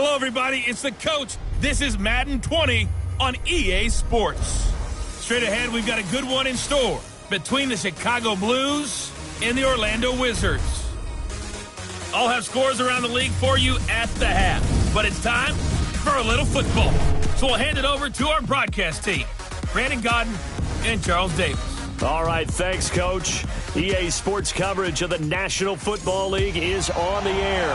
Hello, everybody. It's the coach. This is Madden 20 on EA Sports. Straight ahead, we've got a good one in store between the Chicago Blues and the Orlando Wizards. I'll have scores around the league for you at the half. But it's time for a little football. So we'll hand it over to our broadcast team, Brandon Gaudin and Charles Davis. All right, thanks, Coach. EA Sports coverage of the National Football League is on the air.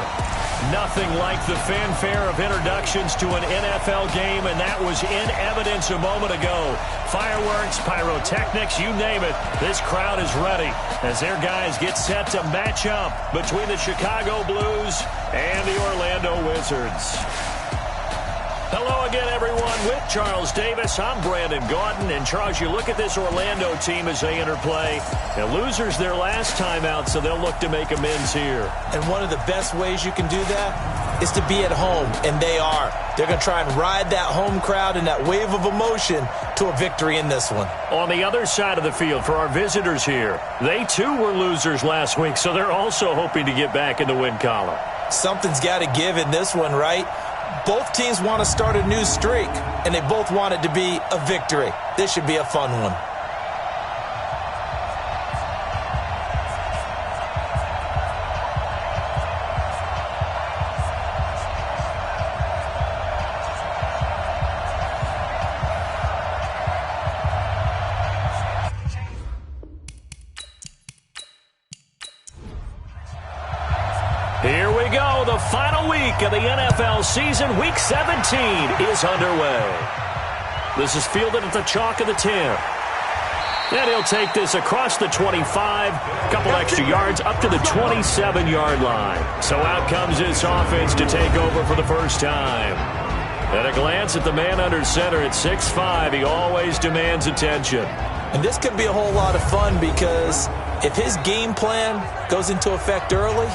Nothing like the fanfare of introductions to an NFL game, and that was in evidence a moment ago. Fireworks, pyrotechnics, you name it. This crowd is ready as their guys get set to match up between the Chicago Blues and the Orlando Wizards. Hello again, everyone. With Charles Davis, I'm Brandon Gaudin. And, Charles, you look at this Orlando team as they enter play. And losers their last time out, so they'll look to make amends here. And one of the best ways you can do that is to be at home, and they are. They're going to try and ride that home crowd and that wave of emotion to a victory in this one. On the other side of the field for our visitors here, they too were losers last week, so they're also hoping to get back in the win column. Something's got to give in this one, right? Both teams want to start a new streak, and they both want it to be a victory. This should be a fun one. Here we go. The final week of the NFL season, Week 17, is underway. This is fielded at the chalk of the 10. And he'll take this across the 25, a couple extra yards up to the 27-yard line. So out comes this offense to take over for the first time. At a glance at the man under center at 6'5", he always demands attention. And this could be a whole lot of fun because if his game plan goes into effect early,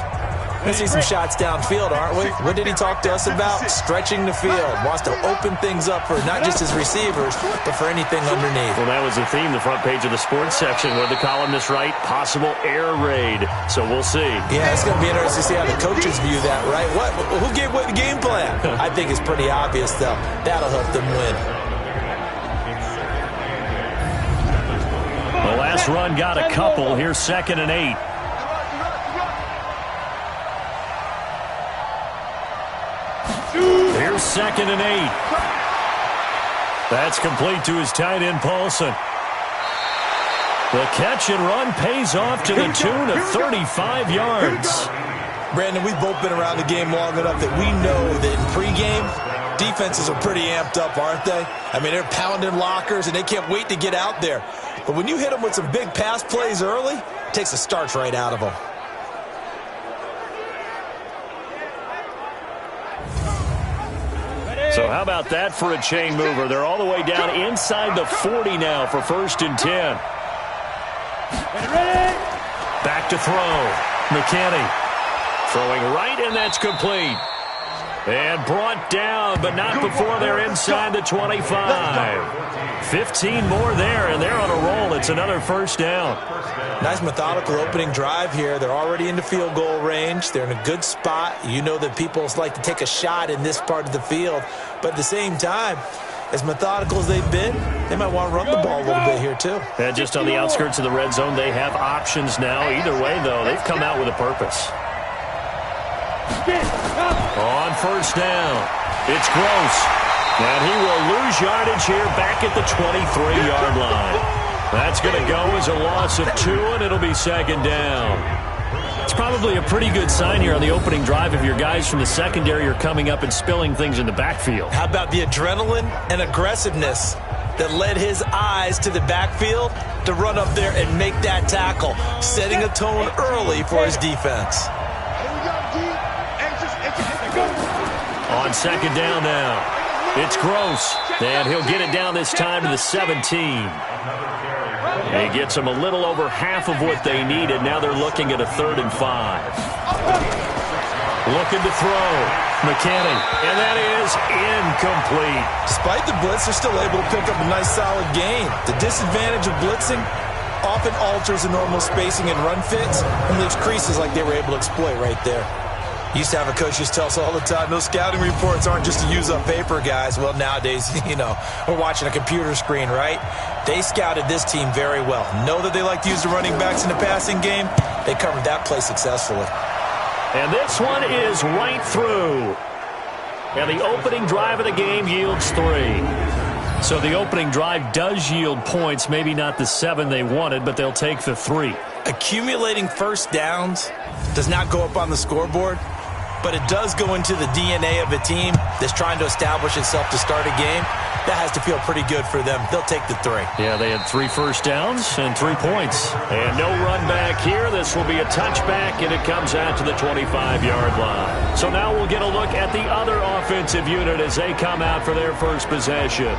we're going to see some shots downfield, aren't we? What did he talk to us about? Stretching the field. Wants to open things up for not just his receivers, but for anything underneath. Well, that was the theme, the front page of the sports section, where the columnists write, possible air raid. So we'll see. Yeah, it's going to be interesting to see how the coaches view that, right? Who gave away the game plan? I think it's pretty obvious, though. That'll help them win. The last run got a couple. Here's 2nd and 8. Here's 2nd and 8. That's complete to his tight end, Paulson. The catch and run pays off to the tune of 35 yards. Brandon, we've both been around the game long enough that we know that in pregame, defenses are pretty amped up, aren't they? I mean, they're pounding lockers, and they can't wait to get out there. But when you hit them with some big pass plays early, it takes the starch right out of them. So how about that for a chain mover? They're all the way down inside the 40 now for 1st and 10. Back to throw. McKinney throwing right, and that's complete. And brought down, but not before they're inside the 25. 15 more there, and they're on a roll. It's another 1st down. Nice methodical opening drive here. They're already into field goal range. They're in a good spot. You know that people like to take a shot in this part of the field. But at the same time, as methodical as they've been, they might want to run the ball a little bit here too. And just on the outskirts of the red zone, they have options now. Either way, though, they've come out with a purpose. On 1st down, it's Gross. And he will lose yardage here back at the 23-yard line. That's going to go as a loss of 2, and it'll be 2nd down. It's probably a pretty good sign here on the opening drive if your guys from the secondary are coming up and spilling things in the backfield. How about the adrenaline and aggressiveness that led his eyes to the backfield to run up there and make that tackle, setting a tone early for his defense. On 2nd down now. It's Gross, and he'll get it down this time to the 17. He gets them a little over half of what they needed. Now they're looking at a 3rd and 5. Looking to throw. McKinney, and that is incomplete. Despite the blitz, they're still able to pick up a nice solid gain. The disadvantage of blitzing often alters the normal spacing and run fits and leaves creases like they were able to exploit right there. Used to have a coach just tell us all the time, those scouting reports aren't just to use up paper, guys. Well, nowadays, we're watching a computer screen, right? They scouted this team very well. Know that they like to use the running backs in the passing game. They covered that play successfully. And this one is right through. And the opening drive of the game yields 3. So the opening drive does yield points, maybe not the 7 they wanted, but they'll take the 3. Accumulating first downs does not go up on the scoreboard, but it does go into the DNA of a team that's trying to establish itself to start a game. That has to feel pretty good for them. They'll take the 3. Yeah, they had 3 first downs and 3 points. And no run back here. This will be a touchback, and it comes out to the 25-yard line. So now we'll get a look at the other offensive unit as they come out for their first possession.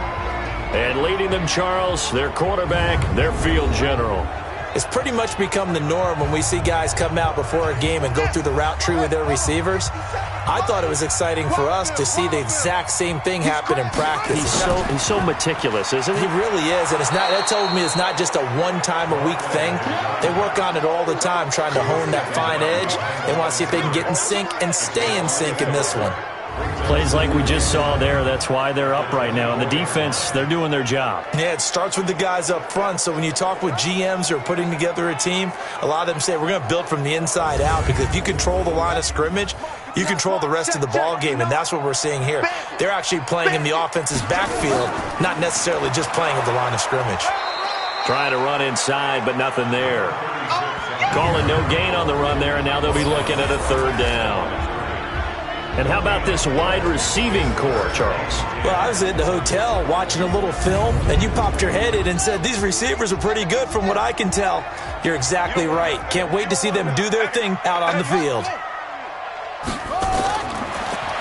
And leading them, Charles, their quarterback, their field general. It's pretty much become the norm when we see guys come out before a game and go through the route tree with their receivers. I thought it was exciting for us to see the exact same thing happen in practice. He's so meticulous, isn't he? He really is, and that told me it's not just a one-time-a-week thing. They work on it all the time, trying to hone that fine edge. They want to see if they can get in sync and stay in sync in this one. Plays like we just saw there, that's why they're up right now. And the defense, they're doing their job. Yeah, it starts with the guys up front. So when you talk with GMs who are putting together a team, a lot of them say we're going to build from the inside out, because if you control the line of scrimmage, you control the rest of the ball game, and that's what we're seeing here. They're actually playing in the offense's backfield, not necessarily just playing at the line of scrimmage. Trying to run inside, but nothing there. Calling no gain on the run there, and now they'll be looking at a 3rd down. And how about this wide receiving core, Charles? Well, I was at the hotel watching a little film, and you popped your head in and said, these receivers are pretty good from what I can tell. You're exactly right. Can't wait to see them do their thing out on the field.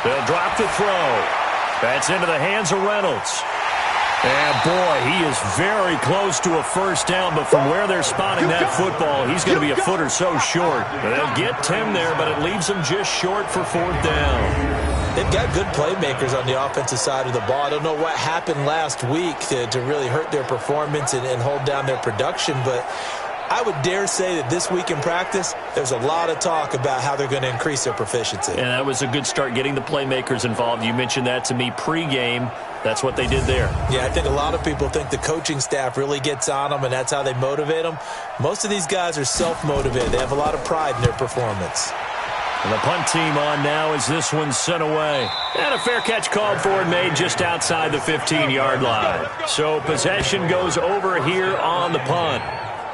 They'll drop the throw. That's into the hands of Reynolds. And, boy, he is very close to a first down, but from where they're spotting that football, he's going to be a foot or so short. They'll get 10 there, but it leaves them just short for 4th down. They've got good playmakers on the offensive side of the ball. I don't know what happened last week to really hurt their performance and hold down their production, but I would dare say that this week in practice, there's a lot of talk about how they're going to increase their proficiency. And that was a good start, getting the playmakers involved. You mentioned that to me pregame. That's what they did there. Yeah, I think a lot of people think the coaching staff really gets on them, and that's how they motivate them. Most of these guys are self-motivated. They have a lot of pride in their performance. And the punt team on now as this one's sent away. And a fair catch called for and made just outside the 15-yard line. So possession goes over here on the punt.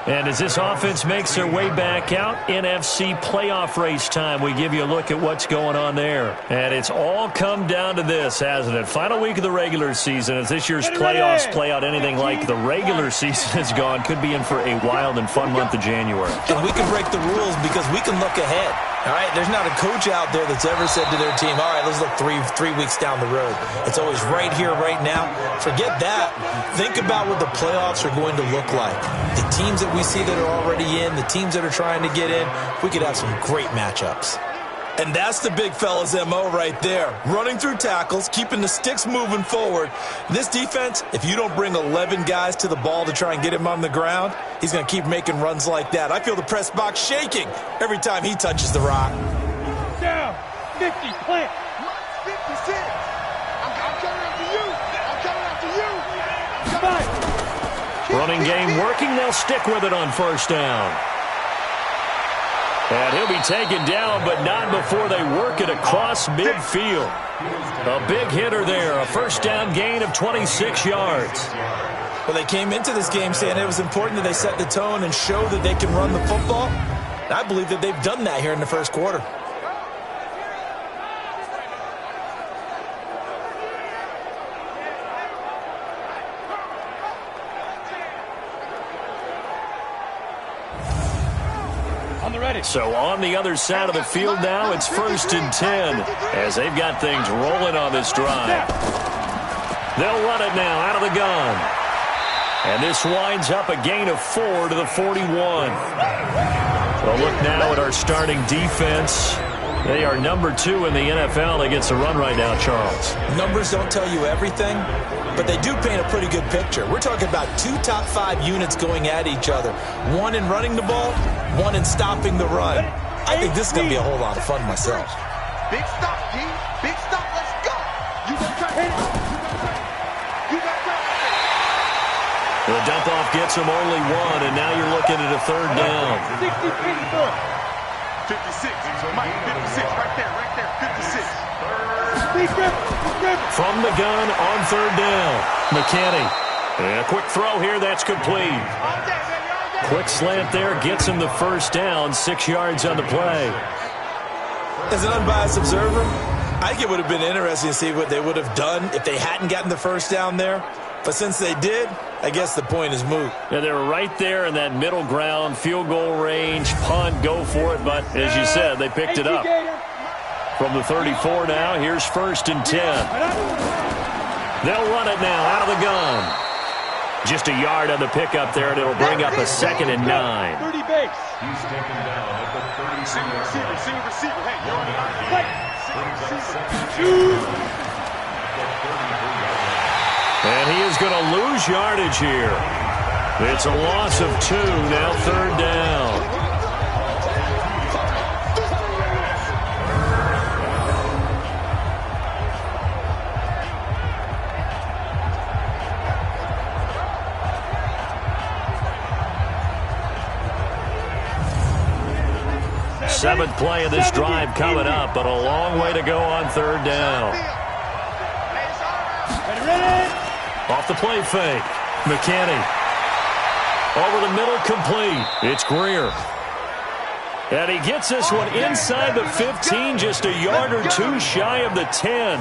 And as this offense makes their way back out, NFC playoff race time, we give you a look at what's going on there. And it's all come down to this, hasn't it? Final week of the regular season. As this year's playoffs play out anything like the regular season has gone, could be in for a wild and fun month of January. And we can break the rules because we can look ahead. All right, there's not a coach out there that's ever said to their team, all right, let's look three weeks down the road. It's always right here, right now. Forget that. Think about what the playoffs are going to look like. The teams that we see that are already in, the teams that are trying to get in, we could have some great matchups. And that's the big fella's MO right there. Running through tackles, keeping the sticks moving forward. This defense, if you don't bring 11 guys to the ball to try and get him on the ground, he's going to keep making runs like that. I feel the press box shaking every time he touches the rock. Down, 50, plant. 56. I'm coming after you. I'm coming after you. Come on. Running game working. They'll stick with it on 1st down. And he'll be taken down, but not before they work it across midfield. A big hitter there, a 1st down gain of 26 yards. Well, they came into this game saying it was important that they set the tone and show that they can run the football. And I believe that they've done that here in the 1st quarter. So on the other side of the field now, it's 1st and 10 as they've got things rolling on this drive. They'll run it now out of the gun. And this winds up a gain of 4 to the 41. Well, look now at our starting defense. They are number 2 in the NFL against the run right now, Charles. Numbers don't tell you everything, but they do paint a pretty good picture. We're talking about 2 top 5 units going at each other. One in running the ball, one in stopping the run. I think this is going to be a whole lot of fun myself. Big stop, D. Big stop. Let's go. You gonna try to hit it. You gotta try to hit it. The dump-off gets him only one, and now you're looking at a third down. 56. Mike, 56. Right there. 56. From the gun on third down. McKinney. And a quick throw here. That's complete. Quick slant there. Gets him the first down. 6 yards on the play. As an unbiased observer, I think it would have been interesting to see what they would have done if they hadn't gotten the first down there. But since they did, I guess the point is moot. Yeah, they were right there in that middle ground, field goal range, punt, go for it. But as you said, they picked it up. From the 34 now, here's 1st and 10. They'll run it now out of the gun. Just a yard on the pickup there, and it'll bring up a 2nd and 9. 30 base. He's taken down at the 30. Receiver. Hey, you're on the line. And he is going to lose yardage here. It's a loss of 2, now 3rd down. Seventh play of this drive coming up, but a long way to go on 3rd down. Off the play fake. McKinney. Over the middle, complete. It's Greer. And he gets this one inside the 15, just a yard or 2 shy of the 10.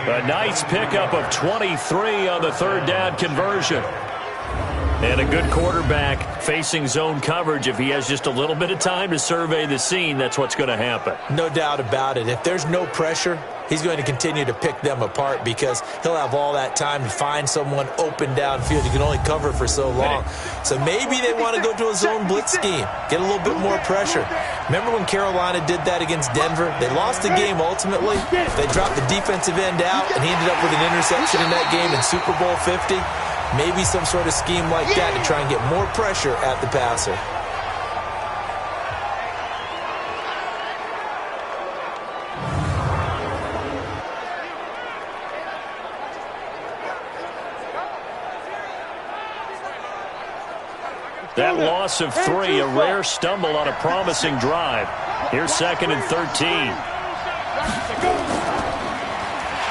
A nice pickup of 23 on the 3rd down conversion. And a good quarterback facing zone coverage. If he has just a little bit of time to survey the scene, that's what's going to happen. No doubt about it. If there's no pressure, he's going to continue to pick them apart because he'll have all that time to find someone open downfield. He can only cover for so long. So maybe they want to go to a zone blitz scheme, get a little bit more pressure. Remember when Carolina did that against Denver? They lost the game ultimately. They dropped the defensive end out, and he ended up with an interception in that game in Super Bowl 50. Maybe some sort of scheme like that to try and get more pressure at the passer. That loss of 3, a rare stumble on a promising drive. Here's 2nd and 13.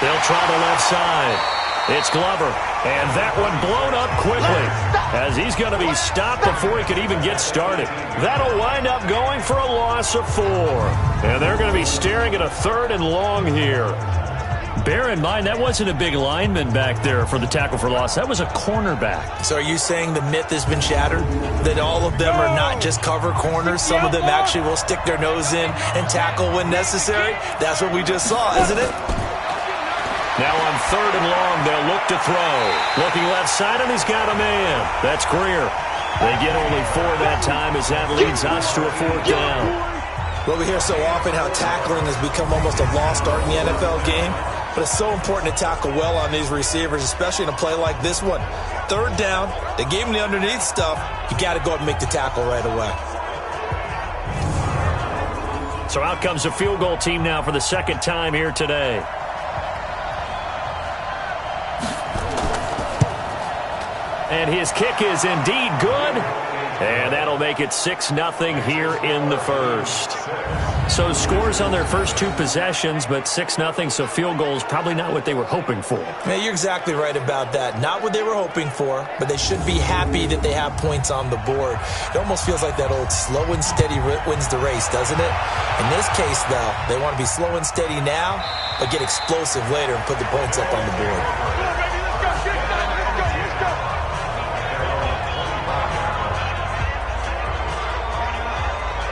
They'll try the left side. It's Glover, and that one blown up quickly as he's going to be stopped before he could even get started. That'll wind up going for a loss of 4. And they're going to be staring at a 3rd and long here. Bear in mind, that wasn't a big lineman back there for the tackle for loss. That was a cornerback. So are you saying the myth has been shattered? That all of them are not just cover corners? Some of them actually will stick their nose in and tackle when necessary? That's what we just saw, isn't it? Now on 3rd and long, they'll look to throw. Looking left side, and he's got a man. That's Greer. They get only 4 that time as that leads us to a 4th down. Well, we hear so often how tackling has become almost a lost art in the NFL game. But it's so important to tackle well on these receivers, especially in a play like this one. 3rd down, they gave him the underneath stuff. You got to go up and make the tackle right away. So out comes a field goal team now for the 2nd time here today. And his kick is indeed good. And that'll make it 6-0 here in the 1st. So scores on their first 2 possessions, but 6-0, so field goals probably not what they were hoping for. Yeah, you're exactly right about that. Not what they were hoping for, but they should be happy that they have points on the board. It almost feels like that old slow and steady wins the race, doesn't it? In this case, though, they want to be slow and steady now, but get explosive later and put the points up on the board.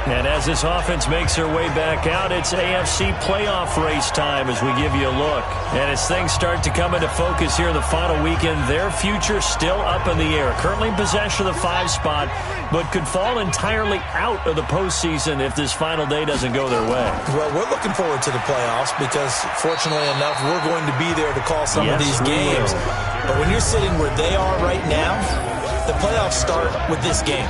And as this offense makes their way back out, it's AFC playoff race time as we give you a look. And as things start to come into focus here in the final weekend, their future still up in the air. Currently in possession of the 5 spot, but could fall entirely out of the postseason if this final day doesn't go their way. Well, we're looking forward to the playoffs because, fortunately enough, we're going to be there to call some of these games. But when you're sitting where they are right now, The playoffs start with this game.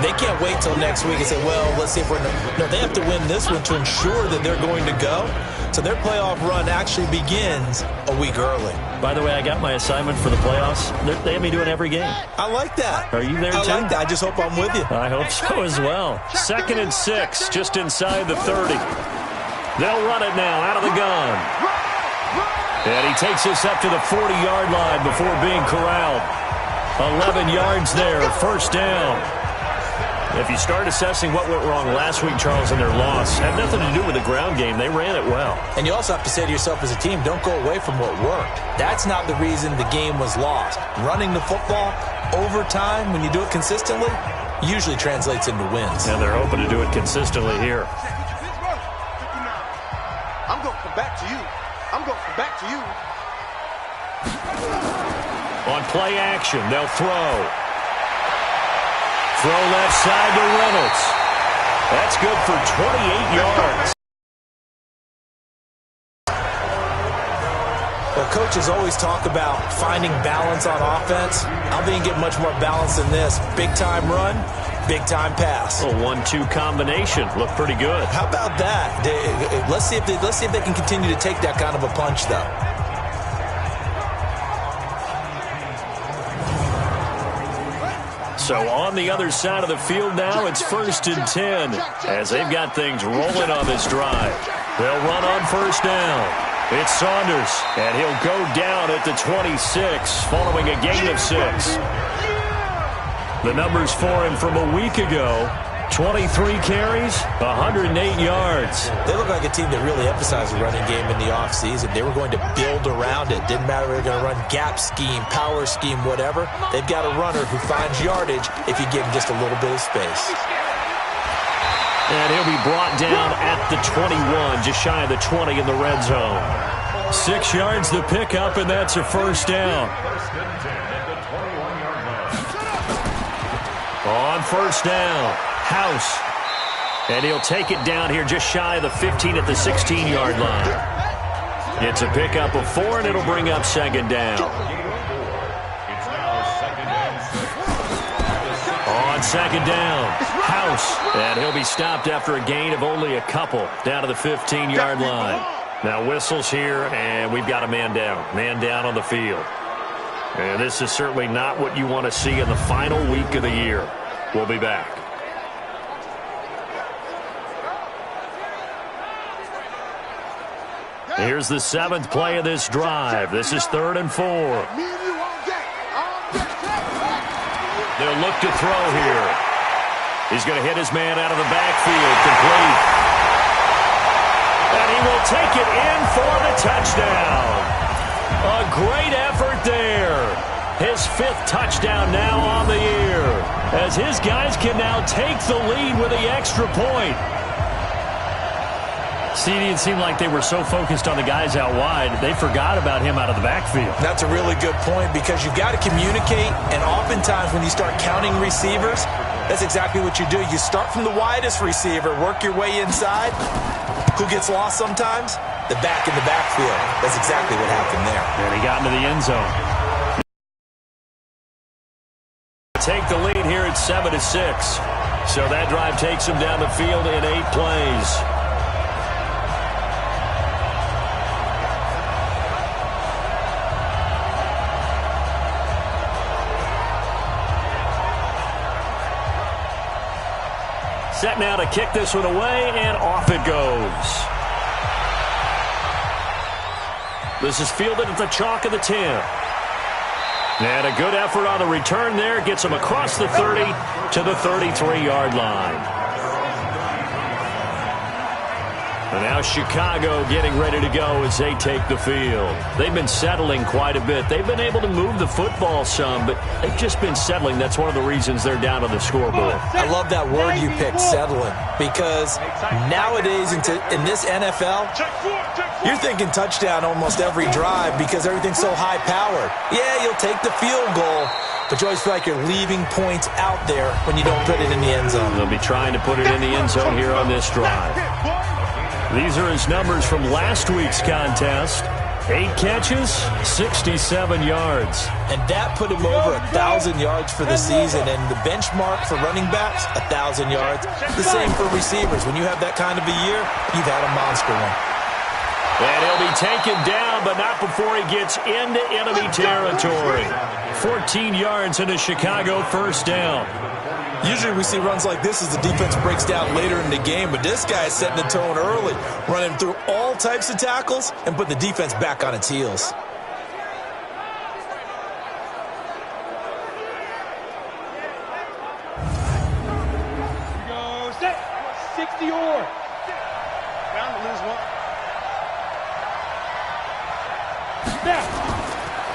They can't wait till next week and say, well, let's see if we're... No, they have to win this one to ensure that they're going to go. So their playoff run actually begins a week early. By the way, I got my assignment for the playoffs. They have me doing every game. I like that. Are you there, too? I like that. I just hope I'm with you. I hope so as well. 2nd and 6, just inside the 30. They'll run it now out of the gun. And he takes us up to the 40-yard line before being corralled. 11 yards there, first down. If you start assessing what went wrong last week, Charles, in their loss, had nothing to do with the ground game. They ran it well. And you also have to say to yourself as a team, don't go away from what worked. That's not the reason the game was lost. Running the football over time, when you do it consistently, usually translates into wins. And they're hoping to do it consistently here. I'm going to come back to you. I'm going to come back to you. On play action, they'll throw. Throw left side to Reynolds. That's good for 28 yards. Well, coaches always talk about finding balance on offense. I don't think you get much more balance than this. Big-time run, big-time pass. A 1-2 combination. Looked pretty good. How about that? Let's see if they can continue to take that kind of a punch, though. So on the other side of the field now, it's 1st and 10 as they've got things rolling on this drive. They'll run on first down. It's Saunders, and he'll go down at the 26 following a gain of 6. The numbers for him from a week ago, 23 carries, 108 yards. They look like a team that really emphasized the running game in the offseason. They were going to build around it. Didn't matter if they were going to run gap scheme, power scheme, whatever. They've got a runner who finds yardage if you give him just a little bit of space. And he'll be brought down at the 21, just shy of the 20 in the red zone. 6 yards the pickup, and that's a first down. On first down, House. And he'll take it down here just shy of the 15 at the 16-yard line. It's a pickup of 4, and it'll bring up second down. On second down, House. And he'll be stopped after a gain of only a couple down to the 15-yard line. Now whistles here, and we've got a man down. Man down on the field. And this is certainly not what you want to see in the final week of the year. We'll be back. Here's the 7th play of this drive. This is 3rd and 4. They'll look to throw here. He's going to hit his man out of the backfield, complete. And he will take it in for the touchdown. A great effort there. His 5th touchdown now on the year, as his guys can now take the lead with the extra point. See, it seemed like they were so focused on the guys out wide, they forgot about him out of the backfield. That's a really good point, because you've got to communicate, and oftentimes when you start counting receivers, that's exactly what you do. You start from the widest receiver, work your way inside. Who gets lost sometimes? The back in the backfield. That's exactly what happened there. And he got into the end zone. Take the lead here at 7-6. So that drive takes him down the field in 8 plays. Set now to kick this one away, and off it goes. This is fielded at the chalk of the 10. And a good effort on the return there. Gets him across the 30 to the 33-yard line. And now Chicago getting ready to go as they take the field. They've been settling quite a bit. They've been able to move the football some, but they've just been settling. That's one of the reasons they're down on the scoreboard. I love that word you picked, settling, because nowadays in this NFL, you're thinking touchdown almost every drive because everything's so high-powered. Yeah, you'll take the field goal, but you always feel like you're leaving points out there when you don't put it in the end zone. They'll be trying to put it in the end zone here on this drive. These are his numbers from last week's contest. 8 catches, 67 yards. And that put him over 1,000 yards for the season. And the benchmark for running backs, 1,000 yards. The same for receivers. When you have that kind of a year, you've had a monster one. And he'll be taken down, but not before he gets into enemy territory. 14 yards into Chicago, first down. Usually we see runs like this as the defense breaks down later in the game, but this guy is setting the tone early, running through all types of tackles and putting the defense back on its heels. Here we go. Set. 60 or. Bound to lose one.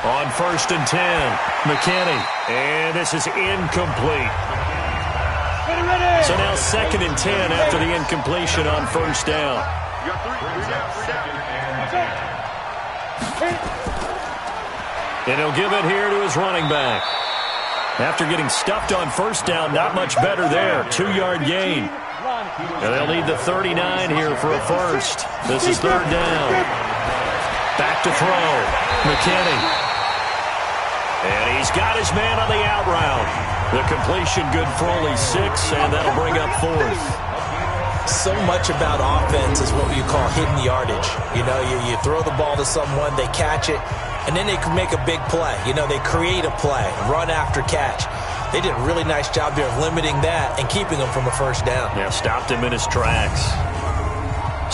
On 1st and 10, McKinney. And this is incomplete. Ready. So now 2nd and 10 after the incompletion on 1st down. You got 3 down. And he'll give it here to his running back. After getting stuffed on 1st down, not much better there. 2-yard gain. And they'll need the 39 here for a first. This is 3rd down. Back to throw. McKinney. And he's got his man on the out route. The completion good for only 6, and that'll bring up 4th. So much about offense is what you call hidden yardage. You know, you throw the ball to someone, they catch it, and then they can make a big play. You know, they create a play, run after catch. They did a really nice job here of limiting that and keeping him from a first down. Yeah, stopped him in his tracks.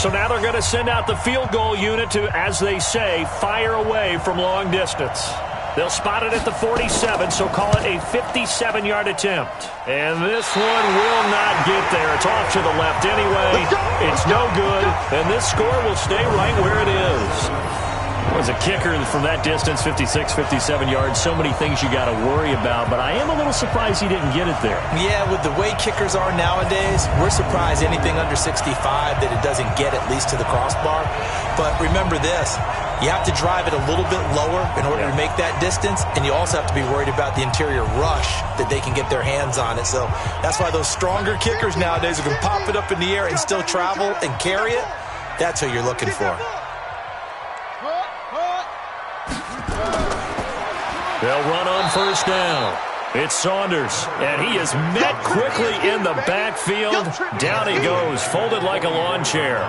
So now they're going to send out the field goal unit to, as they say, fire away from long distance. They'll spot it at the 47, so call it a 57-yard attempt. And this one will not get there. It's off to the left anyway. It's no good, and this score will stay right where it is. Was a kicker from that distance, 56, 57 yards. So many things you got to worry about, but I am a little surprised he didn't get it there. Yeah, with the way kickers are nowadays, we're surprised anything under 65 that it doesn't get at least to the crossbar. But remember this, you have to drive it a little bit lower in order to make that distance, and you also have to be worried about the interior rush that they can get their hands on it. So that's why those stronger kickers nowadays who can pop it up in the air and still travel and carry it, that's who you're looking for. They'll run on 1st down. It's Saunders, and he is met quickly in the backfield. Down he goes, folded like a lawn chair.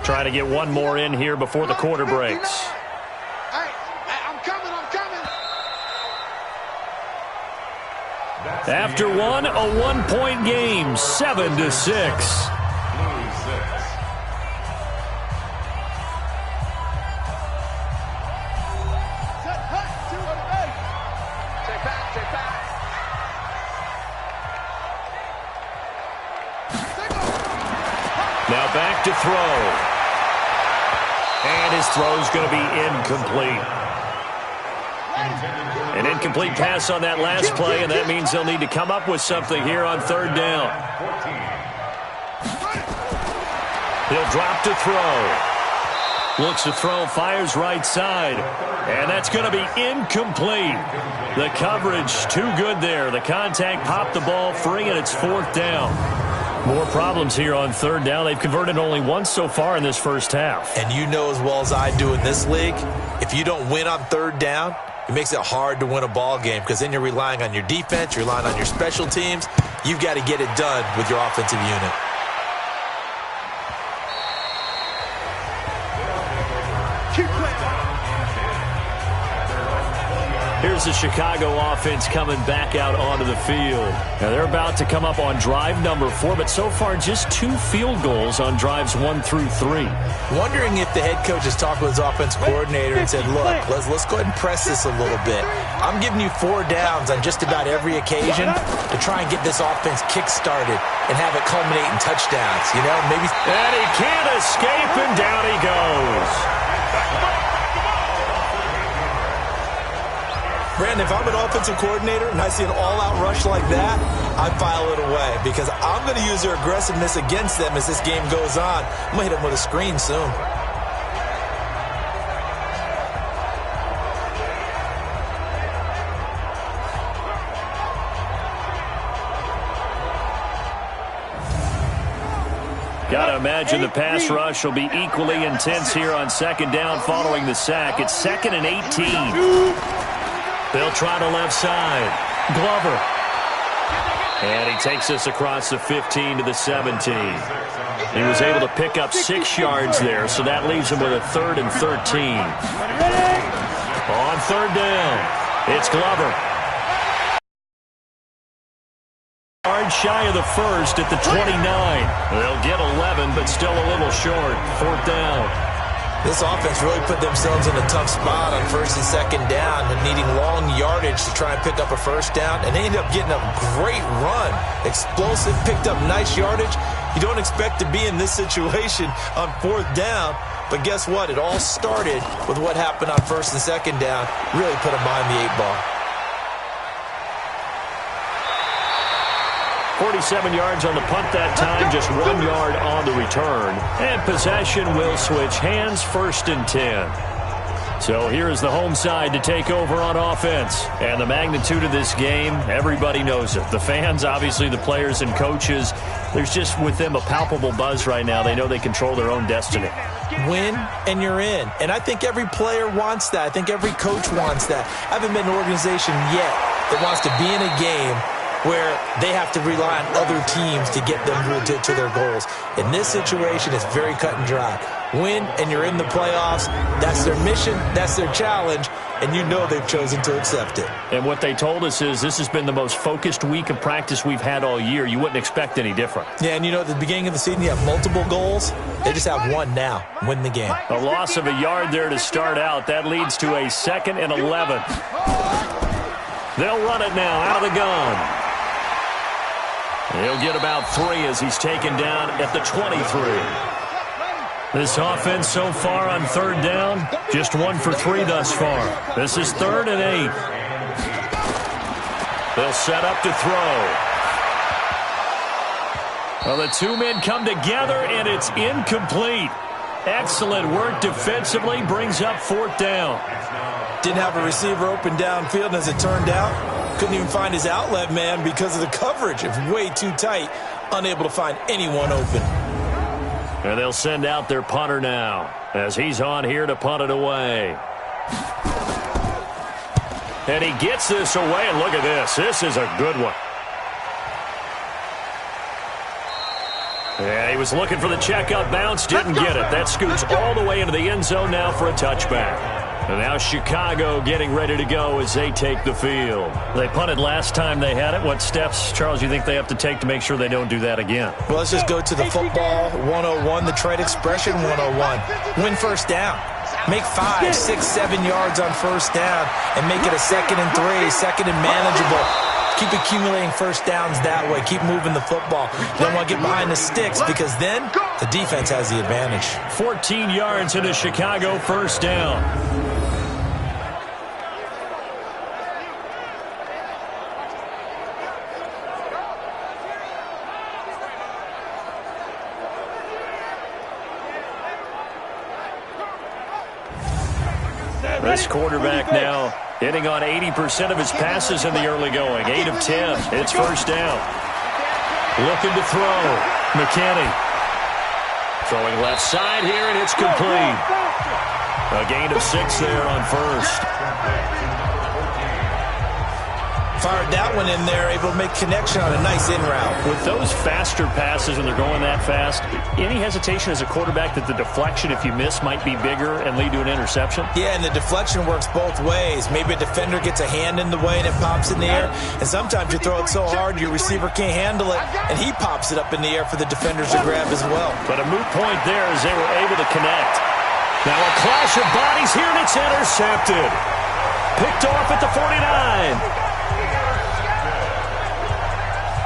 Trying to get one more in here before the quarter breaks. I'm coming. After one, a 1-point game, 7-6. Now back to throw. And his throw's going to be incomplete. An incomplete pass on that last play, and that means they'll need to come up with something here on 3rd down. He'll drop to throw. Looks to throw, fires right side. And that's going to be incomplete. The coverage too good there. The contact popped the ball free, and it's 4th down. More problems here on 3rd down. They've converted only once so far in this first half. And you know as well as I do in this league, if you don't win on 3rd down, it makes it hard to win a ball game because then you're relying on your defense, you're relying on your special teams. You've got to get it done with your offensive unit. Here's the Chicago offense coming back out onto the field. Now they're about to come up on drive number 4, but so far just 2 field goals on drives 1 through 3. Wondering if the head coach has talked with his offense coordinator and said, look, let's go ahead and press this a little bit. I'm giving you 4 downs on just about every occasion to try and get this offense kick-started and have it culminate in touchdowns. You know, maybe. And he can't escape, and down he goes. Brandon, if I'm an offensive coordinator and I see an all-out rush like that, I file it away because I'm going to use their aggressiveness against them as this game goes on. I'm going to hit them with a screen soon. Got to imagine the pass rush will be equally intense here on second down following the sack. It's 2nd and 18. They'll try to left side. Glover. And he takes us across the 15 to the 17. He was able to pick up 6 yards there, so that leaves him with a 3rd and 13. On third down, it's Glover. Shy of the first at the 29. They'll get 11, but still a little short. 4th down. This offense really put themselves in a tough spot on 1st and 2nd down and needing long yardage to try and pick up a 1st down, and they ended up getting a great run. Explosive, picked up nice yardage. You don't expect to be in this situation on 4th down, but guess what? It all started with what happened on 1st and 2nd down. Really put them behind the 8 ball. 47 yards on the punt that time, just 1 yard on the return. And possession will switch hands, 1st and 10. So here's the home side to take over on offense. And the magnitude of this game, everybody knows it. The fans, obviously the players and coaches, there's just with them a palpable buzz right now. They know they control their own destiny. Win and you're in. And I think every player wants that. I think every coach wants that. I haven't met an organization yet that wants to be in a game where they have to rely on other teams to get them to their goals. In this situation, it's very cut and dry. Win, and you're in the playoffs. That's their mission. That's their challenge. And you know they've chosen to accept it. And what they told us is this has been the most focused week of practice we've had all year. You wouldn't expect any different. Yeah, and you know, at the beginning of the season, you have multiple goals. They just have one now. Win the game. A loss of a yard there to start out. That leads to a 2nd and 11. They'll run it now out of the gun. He'll get about 3 as he's taken down at the 23. This offense so far on 3rd down, just 1 for 3 thus far. This is 3rd and 8. They'll set up to throw. Well, the 2 men come together, and it's incomplete. Excellent work defensively, brings up 4th down. Didn't have a receiver open downfield, and as it turned out, couldn't even find his outlet man because of the coverage. It's way too tight, unable to find anyone open. And they'll send out their punter now as he's on here to punt it away. And he gets this away, and look at this. This is a good one. Yeah, he was looking for the checkout bounce, didn't get it. That scoots all the way into the end zone now for a touchback. And now Chicago getting ready to go as they take the field. They punted last time they had it. What steps, Charles, you think they have to take to make sure they don't do that again? Well, let's just go to the football 101, the trade expression 101. Win 1st down. Make 5, 6, 7 yards on 1st down and make it a 2nd and 3, 2nd and manageable. Keep accumulating 1st downs that way. Keep moving the football. You don't want to get behind the sticks because then the defense has the advantage. 14 yards into Chicago 1st down. This quarterback now hitting on 80% of his passes in the early going. 8 of 10. It's 1st down. Looking to throw. McKinney. Throwing left side here, and it's complete. A gain of 6 there on 1st. Fired that one in there, able to make connection on a nice in route. With those faster passes when they're going that fast, any hesitation as a quarterback that the deflection, if you miss, might be bigger and lead to an interception? Yeah, and the deflection works both ways. Maybe a defender gets a hand in the way and it pops in the air, and sometimes you throw it so hard your receiver can't handle it, and he pops it up in the air for the defenders to grab as well. But a moot point there as they were able to connect. Now a clash of bodies here, and it's intercepted. Picked off at the 49.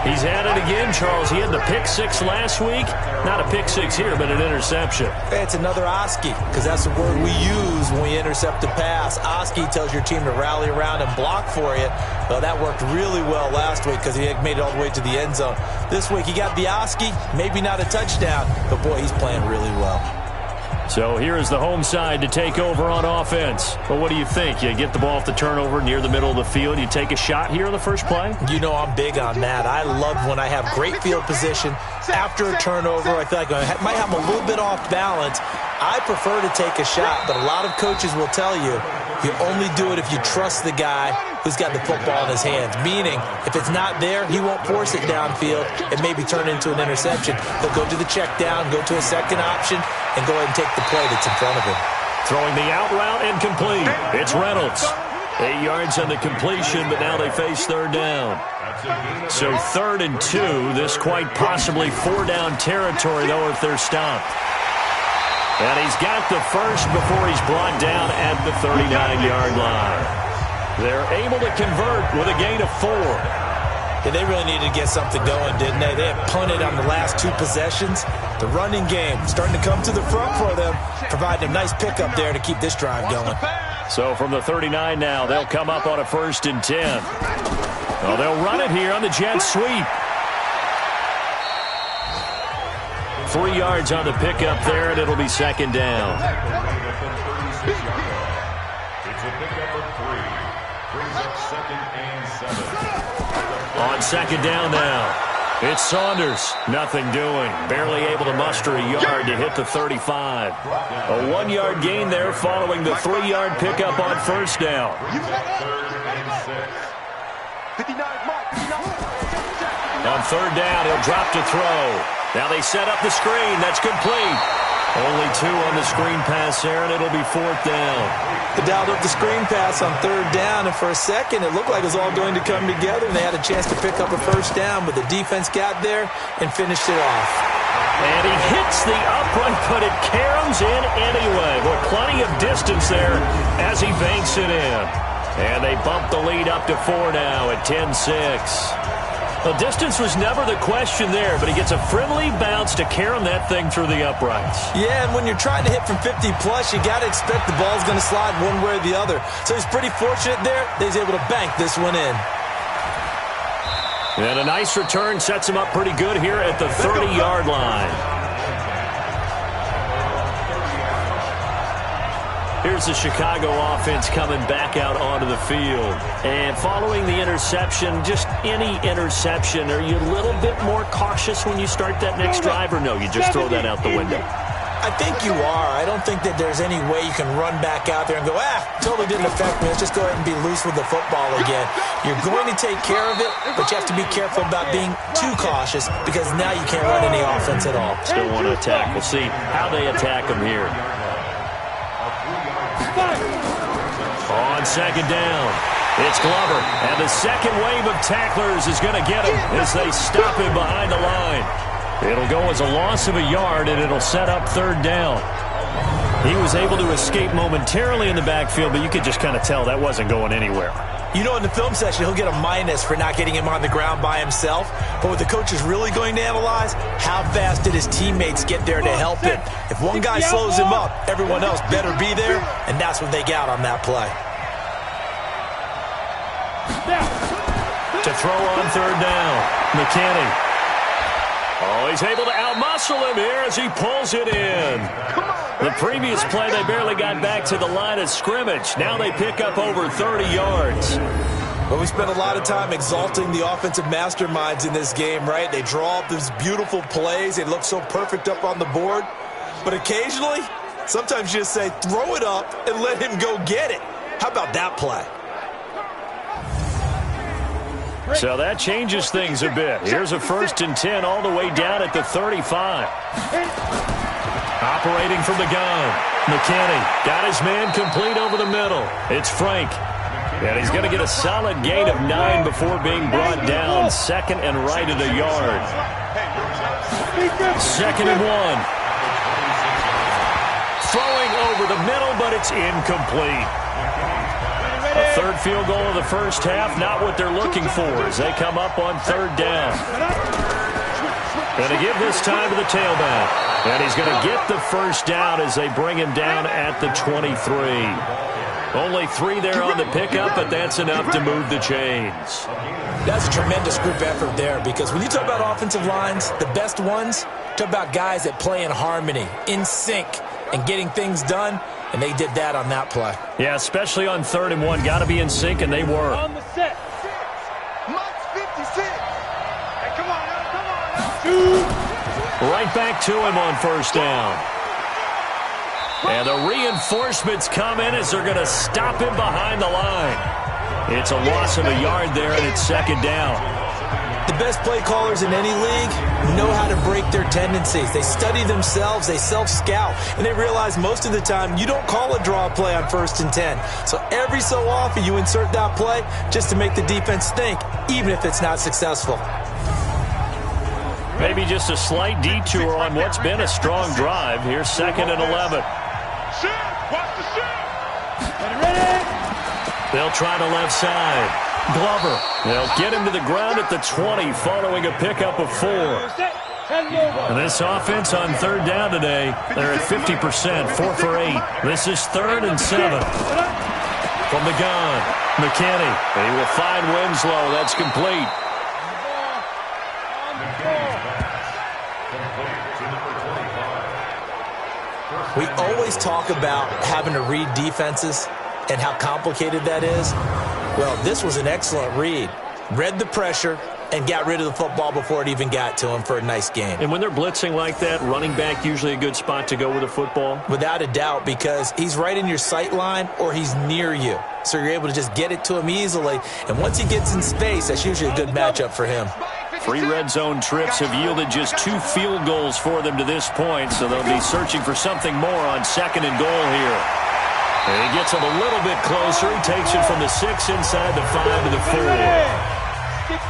He's at it again, Charles. He had the pick 6 last week. Not a pick 6 here, but an interception. It's another Oski, because that's the word we use when we intercept a pass. Oski tells your team to rally around and block for you. Well, that worked really well last week because he made it all the way to the end zone. This week he got the Oski, maybe not a touchdown, but boy, he's playing really well. So here is the home side to take over on offense. But what do you think? You get the ball off the turnover near the middle of the field. You take a shot here on the first play? You know I'm big on that. I love when I have great field position. After a turnover, I feel like I might have them a little bit off balance. I prefer to take a shot, but a lot of coaches will tell you, you only do it if you trust the guy who's got the football in his hands. Meaning, if it's not there, he won't force it downfield and maybe turn it into an interception. He'll go to the check down, go to a second option, and go ahead and take the play that's in front of him. Throwing the out route and complete. It's Reynolds. 8 yards on the completion, but now they face third down. So 3rd and 2. This quite possibly 4-down territory, though, if they're stopped. And he's got the first before he's brought down at the 39-yard line. They're able to convert with a gain of 4. Yeah, they really needed to get something going, didn't they? They had punted on the last 2 possessions. The running game starting to come to the front for them, providing a nice pickup there to keep this drive going. So from the 39 now, they'll come up on a 1st and 10. Well, they'll run it here on the jet sweep. 3 yards on the pickup there, and it'll be 2nd down. It's a pickup of 3. Brings up 2nd and 7. On 2nd down now, it's Saunders. Nothing doing. Barely able to muster a yard to hit the 35. A 1-yard gain there following the 3-yard pickup on 1st down. 3rd and 6. On 3rd down, he'll drop to throw. Now they set up the screen. That's complete. Only 2 on the screen pass there, and it'll be 4th down. They dialed up the screen pass on 3rd down, and for a second it looked like it was all going to come together, and they had a chance to pick up a 1st down, but the defense got there and finished it off. And he hits the upright, but it caroms in anyway. With plenty of distance there as he banks it in. And they bump the lead up to 4 now at 10-6. The distance was never the question there, but he gets a friendly bounce to carom that thing through the uprights. Yeah, and when you're trying to hit from 50-plus, you got to expect the ball's going to slide one way or the other. So he's pretty fortunate there that he's able to bank this one in. And a nice return sets him up pretty good here at the 30-yard line. Here's the Chicago offense coming back out onto the field. And following the interception, just any interception, are you a little bit more cautious when you start that next drive, or no, you just throw that out the window? I think you are. I don't think that there's any way you can run back out there and go, totally didn't affect me. Let's just go ahead and be loose with the football again. You're going to take care of it, but you have to be careful about being too cautious because now you can't run any offense at all. Still want to attack. We'll see how they attack them here. On 2nd down, it's Glover, and the second wave of tacklers is going to get him as they stop him behind the line. It'll go as a loss of a yard, and it'll set up 3rd down. He was able to escape momentarily in the backfield, but you could just kind of tell that wasn't going anywhere. You know, in the film session, he'll get a minus for not getting him on the ground by himself. But what the coach is really going to analyze, how fast did his teammates get there to help him? If one guy slows him up, everyone else better be there, and that's what they got on that play. To throw on 3rd down, McKinney. Oh, he's able to outmuscle him here as he pulls it in. The previous play, they barely got back to the line of scrimmage. Now they pick up over 30 yards. Well, we spent a lot of time exalting the offensive masterminds in this game, right? They draw up these beautiful plays. They look so perfect up on the board. But occasionally, sometimes you just say, throw it up and let him go get it. How about that play? So that changes things a bit. Here's a 1st and 10 all the way down at the 35. Operating from the gun, McKinney got his man complete over the middle. It's Frank. And he's going to get a solid gain of 9 before being brought down. 2nd and right at a yard. 2nd and 1. Throwing over the middle, but it's incomplete. A 3rd field goal of the first half, not what they're looking for as they come up on 3rd down. Going to give this time to the tailback. And he's going to get the 1st down as they bring him down at the 23. Only 3 there on the pickup, but that's enough to move the chains. That's a tremendous group effort there because when you talk about offensive lines, the best ones, talk about guys that play in harmony, in sync. and getting things done, and they did that on that play. Yeah, especially on 3rd and 1. Got to be in sync, and they were. On the set. Mike's 56. Hey, come on now, come on now. Right back to him on 1st down. And the reinforcements come in as they're going to stop him behind the line. It's a loss of a yard there, and it's 2nd down. The best play callers in any league know how to break their tendencies. They study themselves, they self-scout, and they realize most of the time you don't call a draw play on 1st and 10. So every so often you insert that play just to make the defense think, even if it's not successful. Maybe just a slight detour on what's been a strong drive. Here's 2nd and 11. Watch the shot. They'll try the left side. Glover. They'll get him to the ground at the 20 following a pickup of 4. And this offense on 3rd down today, they're at 50%, 4 for 8. This is 3rd and 7. From the gun, McKinney. He will find Winslow. That's complete. We always talk about having to read defenses and how complicated that is. Well, this was an excellent read. Read the pressure and got rid of the football before it even got to him for a nice game. And when they're blitzing like that, running back usually a good spot to go with the football? Without a doubt, because he's right in your sight line or he's near you. So you're able to just get it to him easily. And once he gets in space, that's usually a good matchup for him. 3 red zone trips have yielded just 2 field goals for them to this point, so they'll be searching for something more on 2nd and goal here. And he gets him a little bit closer. He takes it from the 6 inside the 5 to the 4.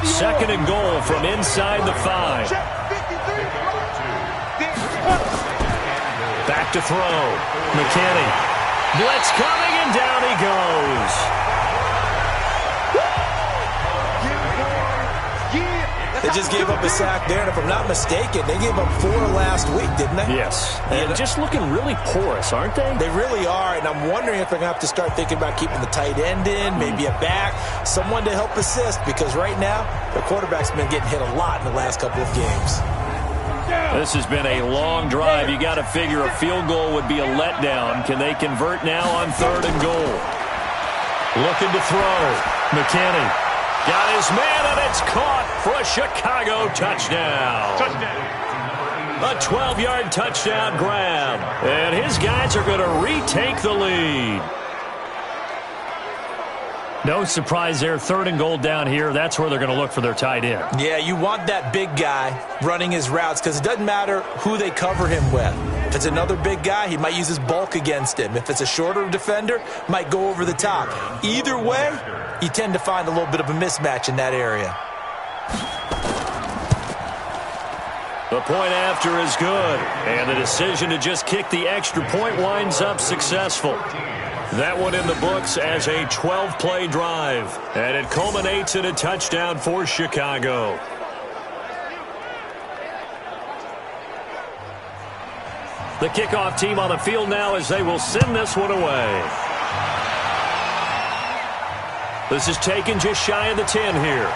2nd and goal from inside the 5. Back to throw. McKinney. Blitz coming, and down he goes. They just gave up a sack there, and if I'm not mistaken, they gave up 4 last week, didn't they? Yes. And just looking really porous, aren't they? They really are, and I'm wondering if they're going to have to start thinking about keeping the tight end in, maybe a back, someone to help assist, because right now, the quarterback's been getting hit a lot in the last couple of games. This has been a long drive. You got to figure a field goal would be a letdown. Can they convert now on 3rd and goal? Looking to throw. McKinney. Got his man, and it's caught for a Chicago touchdown. A 12-yard touchdown grab. And his guys are going to retake the lead. No surprise there. 3rd and goal down here. That's where they're going to look for their tight end. Yeah, you want that big guy running his routes because it doesn't matter who they cover him with. If it's another big guy, he might use his bulk against him. If it's a shorter defender, might go over the top. Either way, you tend to find a little bit of a mismatch in that area. The point after is good, and the decision to just kick the extra point winds up successful. That one in the books as a 12-play drive, and it culminates in a touchdown for Chicago. The kickoff team on the field now as they will send this one away. This is taken just shy of the 10 here.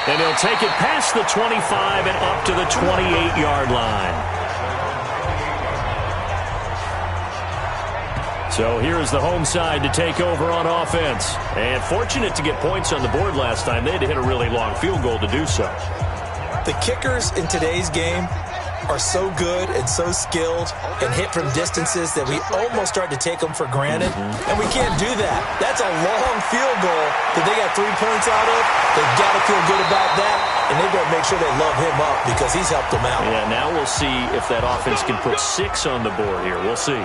And he'll take it past the 25 and up to the 28-yard line. So here's the home side to take over on offense. And fortunate to get points on the board last time. They had to hit a really long field goal to do so. The kickers in today's game are so good and so skilled and hit from distances that we almost start to take them for granted. And we can't do that. That's a long field goal that they got 3 points out of. They've got to feel good about that, and they've got to make sure they love him up because he's helped them out. Yeah, now we'll see if that offense can put 6 on the board here. We'll see.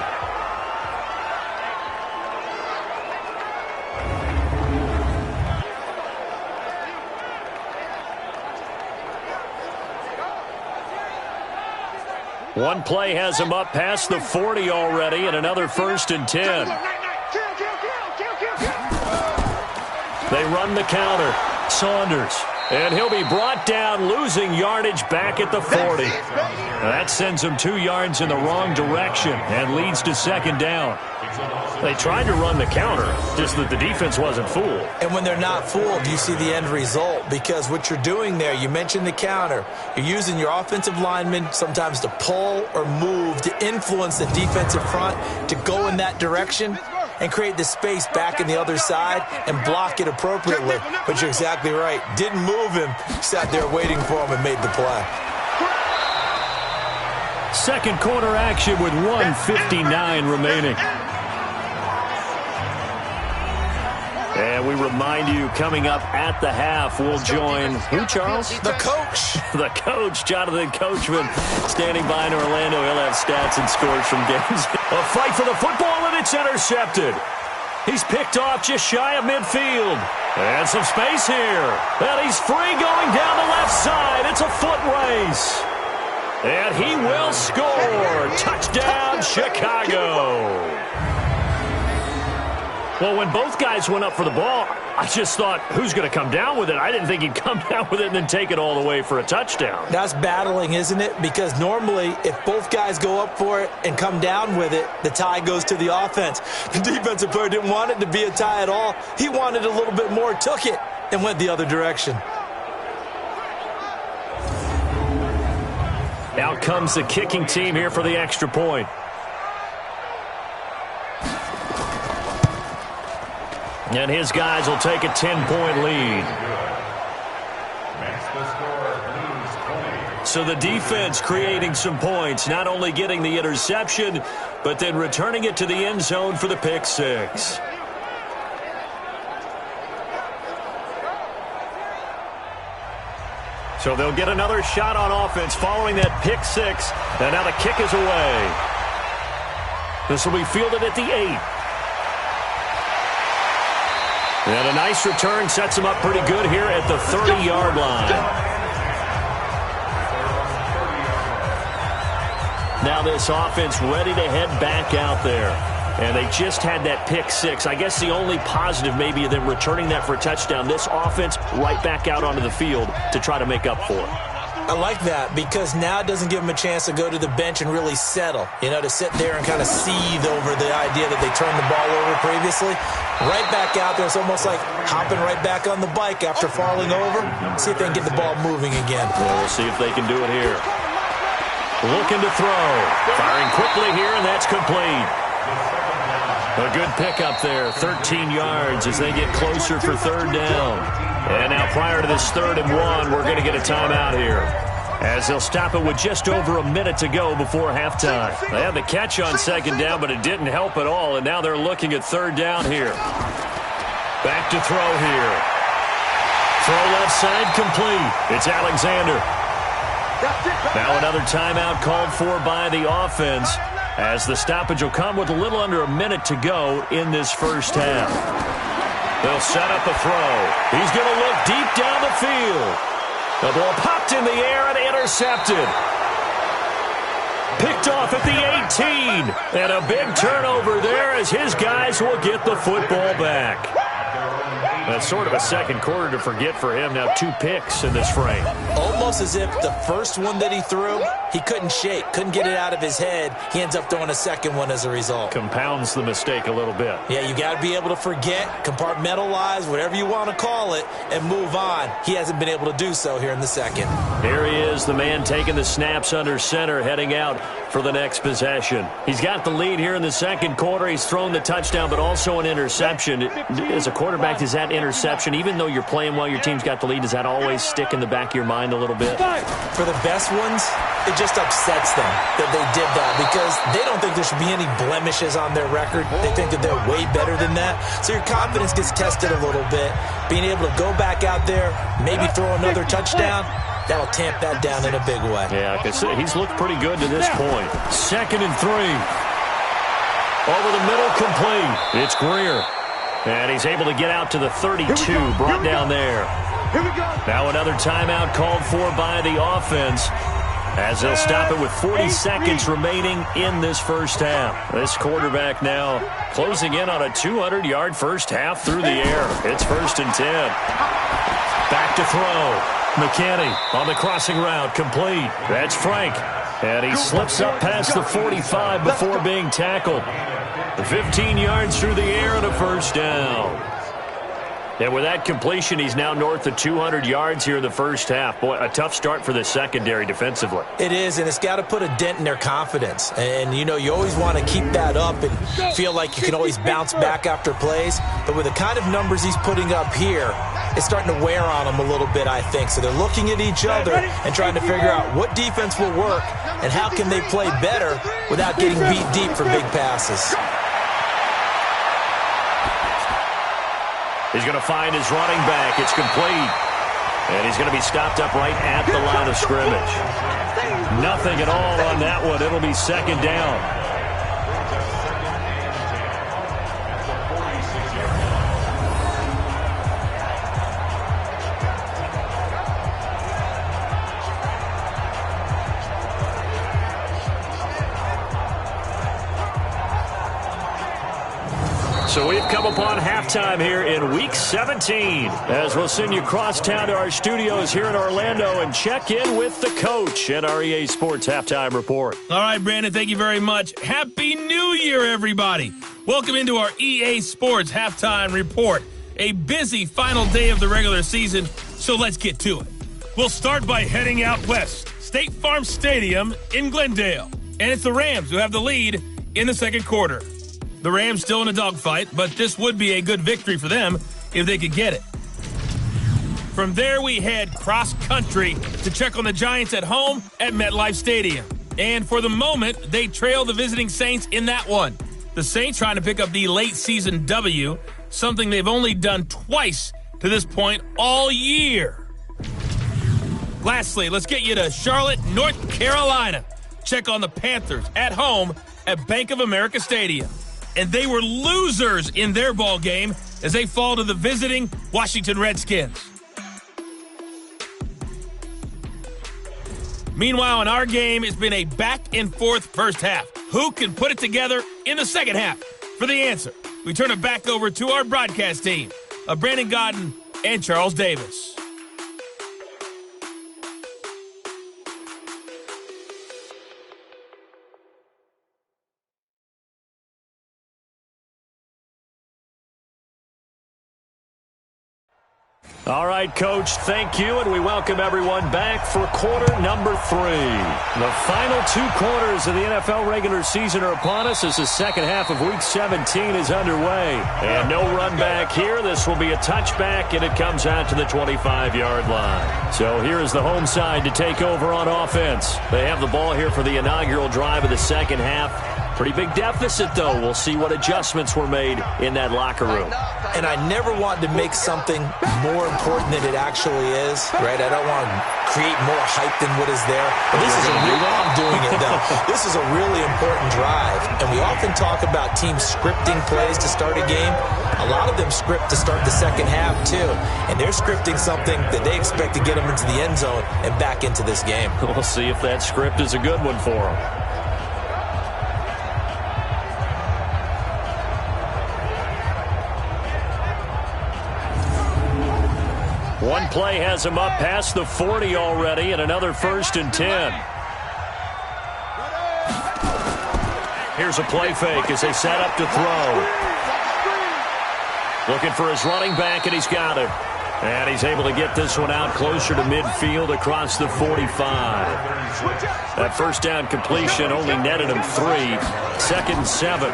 One play has him up past the 40 already, and another 1st and 10. They run the counter. Saunders. And he'll be brought down, losing yardage back at the 40. That sends him 2 yards in the wrong direction and leads to 2nd down. They tried to run the counter, just that the defense wasn't fooled. And when they're not fooled, you see the end result, because what you're doing there, you mentioned the counter, you're using your offensive linemen sometimes to pull or move to influence the defensive front to go in that direction and create the space back in the other side and block it appropriately. But you're exactly right. Didn't move him, sat there waiting for him and made the play. Second quarter action with 1:59 remaining. And we remind you, coming up at the half, we'll join who, Charles? The coach. The coach, Jonathan Coachman, standing by in Orlando. He'll have stats and scores from games. A fight for the football, and it's intercepted. He's picked off just shy of midfield. And some space here. And he's free going down the left side. It's a foot race. And he will score. Touchdown, Chicago. Well, when both guys went up for the ball, I just thought, who's going to come down with it? I didn't think he'd come down with it and then take it all the way for a touchdown. That's battling, isn't it? Because normally, if both guys go up for it and come down with it, the tie goes to the offense. The defensive player didn't want it to be a tie at all. He wanted a little bit more, took it, and went the other direction. Out comes the kicking team here for the extra point. And his guys will take a 10-point lead. So the defense creating some points, not only getting the interception, but then returning it to the end zone for the pick six. So they'll get another shot on offense following that pick six. And now the kick is away. This will be fielded at the 8. And a nice return sets him up pretty good here at the 30-yard line. Now this offense ready to head back out there. And they just had that pick six. I guess the only positive maybe of them returning that for a touchdown. This offense right back out onto the field to try to make up for it. I like that, because now it doesn't give them a chance to go to the bench and really settle, to sit there and kind of seethe over the idea that they turned the ball over previously. Right back out there. It's almost like hopping right back on the bike after falling over. See if they can get the ball moving again. Well, we'll see if they can do it here. Looking to throw. Firing quickly here, and that's complete. A good pickup there, 13 yards as they get closer for third down. And now prior to this 3rd and 1, we're going to get a timeout here, as they'll stop it with just over a minute to go before halftime. They had the catch on 2nd down, but it didn't help at all, and now they're looking at 3rd down here. Back to throw here. Throw left side complete. It's Alexander. Now another timeout called for by the offense, as the stoppage will come with a little under a minute to go in this first half. They'll set up a throw. He's going to look deep down the field. The ball popped in the air and intercepted. Picked off at the 18. And a big turnover there as his guys will get the football back. That's sort of a second quarter to forget for him. Now 2 picks in this frame. Almost as if the first one that he threw, he couldn't shake, couldn't get it out of his head. He ends up throwing a second one as a result. Compounds the mistake a little bit. Yeah, you got to be able to forget, compartmentalize, whatever you want to call it, and move on. He hasn't been able to do so here in the second. Here he is, the man taking the snaps under center, heading out for the next possession. He's got the lead here in the second quarter. He's thrown the touchdown, but also an interception. As a quarterback, does that interception, even though you're playing well, your team's got the lead, does that always stick in the back of your mind a little bit? For the best ones, it just upsets them that they did that, because they don't think there should be any blemishes on their record. They think that they're way better than that. So your confidence gets tested a little bit. Being able to go back out there, maybe throw another touchdown, that'll tamp that down in a big way. Yeah, I can see he's looked pretty good to this point. 2nd and 3. Over the middle, complete. It's Greer. And he's able to get out to the 32, brought down there. Now another timeout called for by the offense, as they'll stop it with 40 seconds remaining in this first half. This quarterback now closing in on a 200-yard first half through the air. It's 1st and 10. Back to throw. McKinney on the crossing route, complete. That's Frank. And he slips up past the 45 before being tackled. 15 yards through the air and a first down. And with that completion, he's now north of 200 yards here in the first half. Boy, a tough start for the secondary defensively. It is, and it's got to put a dent in their confidence. And, you know, you always want to keep that up and feel like you can always bounce back after plays. But with the kind of numbers he's putting up here, it's starting to wear on them a little bit, I think. So they're looking at each other and trying to figure out what defense will work and how can they play better without getting beat deep for big passes. He's going to find his running back. It's complete. And he's going to be stopped up right at the line of scrimmage. Nothing at all on that one. It'll be second down. So we've come upon halftime here in Week 17 as we'll send you cross town to our studios here in Orlando and check in with the coach at our EA Sports Halftime Report. All right, Brandon, thank you very much. Happy New Year, everybody. Welcome into our EA Sports Halftime Report. A busy final day of the regular season, so let's get to it. We'll start by heading out west, State Farm Stadium in Glendale. And it's the Rams who have the lead in the second quarter. The Rams still in a dogfight, but this would be a good victory for them if they could get it. From there, we head cross-country to check on the Giants at home at MetLife Stadium. And for the moment, they trail the visiting Saints in that one. The Saints trying to pick up the late-season W, something they've only done twice to this point all year. Lastly, let's get you to Charlotte, North Carolina. Check on the Panthers at home at Bank of America Stadium. And they were losers in their ball game as they fall to the visiting Washington Redskins. Meanwhile, in our game, it's been a back-and-forth first half. Who can put it together in the second half? For the answer, we turn it back over to our broadcast team of Brandon Gaudin and Charles Davis. All right, Coach, thank you, and we welcome everyone back for quarter number 3. The final 2 quarters of the NFL regular season are upon us as the second half of Week 17 is underway. And no run back here. This will be a touchback, and it comes out to the 25-yard line. So here is the home side to take over on offense. They have the ball here for the inaugural drive of the second half. Pretty big deficit, though. We'll see what adjustments were made in that locker room. And I never want to make something more important than it actually is, right? I don't want to create more hype than what is there. But this is I'm doing it, though. This is a really important drive. And we often talk about teams scripting plays to start a game. A lot of them script to start the second half, too. And they're scripting something that they expect to get them into the end zone and back into this game. We'll see if that script is a good one for them. One play has him up past the 40 already, and another 1st and 10. Here's a play fake as they set up to throw. Looking for his running back, and he's got him. And he's able to get this one out closer to midfield across the 45. That first down completion only netted him 3. 2nd and 7.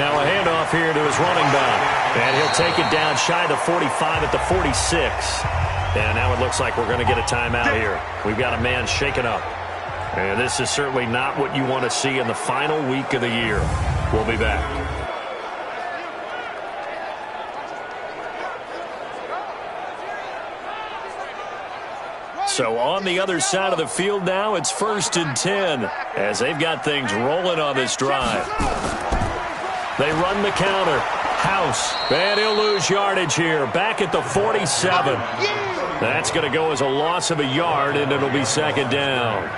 Now a handoff here to his running back. And he'll take it down shy of the 45 at the 46. And now it looks like we're going to get a timeout here. We've got a man shaken up. And this is certainly not what you want to see in the final week of the year. We'll be back. So on the other side of the field now, it's 1st and 10 as they've got things rolling on this drive. They run the counter. House. And he'll lose yardage here. Back at the 47. That's going to go as a loss of a yard, and it'll be 2nd down.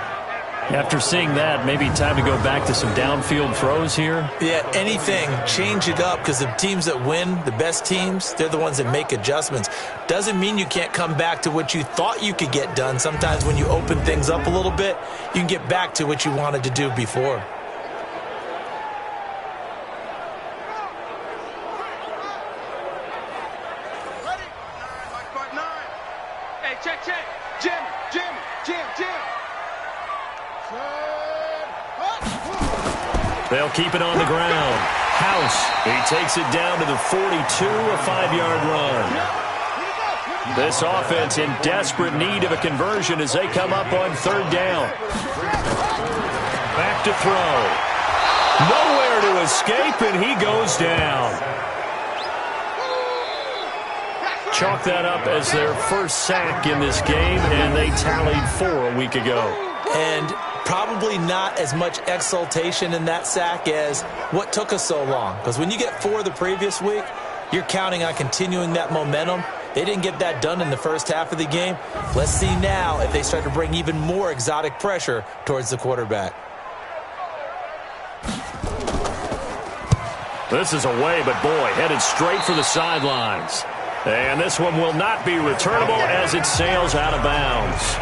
After seeing that, maybe time to go back to some downfield throws here. Yeah, anything. Change it up, because the teams that win, the best teams, they're the ones that make adjustments. Doesn't mean you can't come back to what you thought you could get done. Sometimes when you open things up a little bit, you can get back to what you wanted to do before. Hey, check. Jim. They'll keep it on the ground. House, he takes it down to the 42, a 5-yard run. This offense in desperate need of a conversion as they come up on 3rd down. Back to throw. Nowhere to escape, and he goes down. Chalk that up as their first sack in this game, and they tallied 4 a week ago. And probably not as much exultation in that sack as what took us so long. Because when you get 4 the previous week, you're counting on continuing that momentum. They didn't get that done in the first half of the game. Let's see now if they start to bring even more exotic pressure towards the quarterback. This is away, but boy, headed straight for the sidelines. And this one will not be returnable as it sails out of bounds.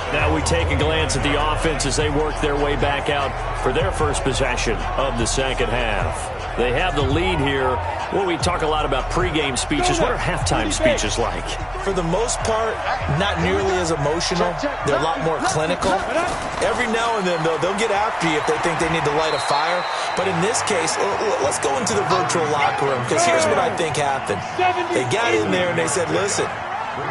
Now we take a glance at the offense as they work their way back out for their first possession of the second half. They have the lead here. Well, we talk a lot about pregame speeches. What are halftime speeches like? For the most part, not nearly as emotional. They're a lot more clinical. Every now and then, though, they'll get after you if they think they need to light a fire. But in this case, let's go into the virtual locker room, because here's what I think happened. They got in there and they said, listen,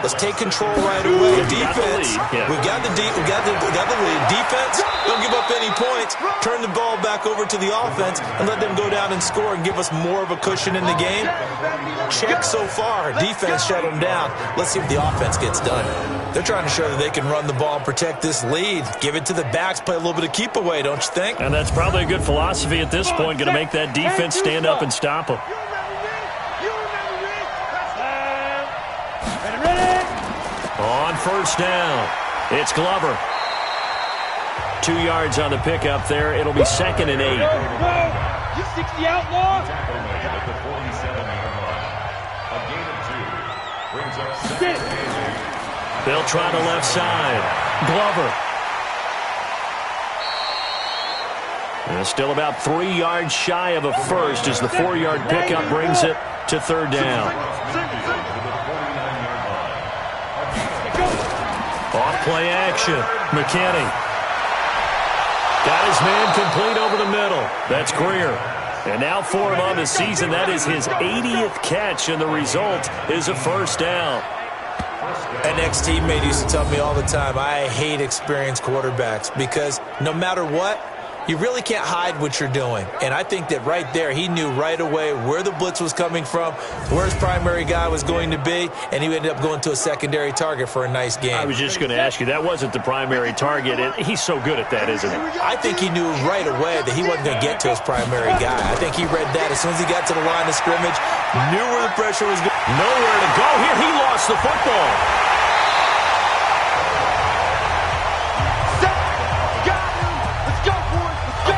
let's take control right away. Defense, we've got the lead. Defense, don't give up any points. Turn the ball back over to the offense and let them go down and score and give us more of a cushion in the game. Check so far. Defense shut them down. Let's see if the offense gets done. They're trying to show that they can run the ball and protect this lead. Give it to the backs, play a little bit of keep away, don't you think? And that's probably a good philosophy at this point. Going to make that defense stand up and stop them. On 1st down, it's Glover. 2 yards on the pickup there. It'll be 2nd and 8. You 60 outlaw. At the 47-yard line. A gain of 2 brings up 2nd and 8. They'll try the left side. Glover. And still about 3 yards shy of a first as the 4-yard pickup brings it to 3rd down. Off play action. McKinney. Got his man complete over the middle. That's Greer. And now for him on the season, that is his 80th catch, and the result is a 1st down. An ex-teammate used to tell me all the time, I hate experienced quarterbacks because no matter what, you really can't hide what you're doing. And I think that right there, he knew right away where the blitz was coming from, where his primary guy was going to be, and he ended up going to a secondary target for a nice game. I was just going to ask you, that wasn't the primary target. He's so good at that, isn't he? I think he knew right away that he wasn't going to get to his primary guy. I think he read that as soon as he got to the line of scrimmage, knew where the pressure was going. Nowhere to go here. He lost the football.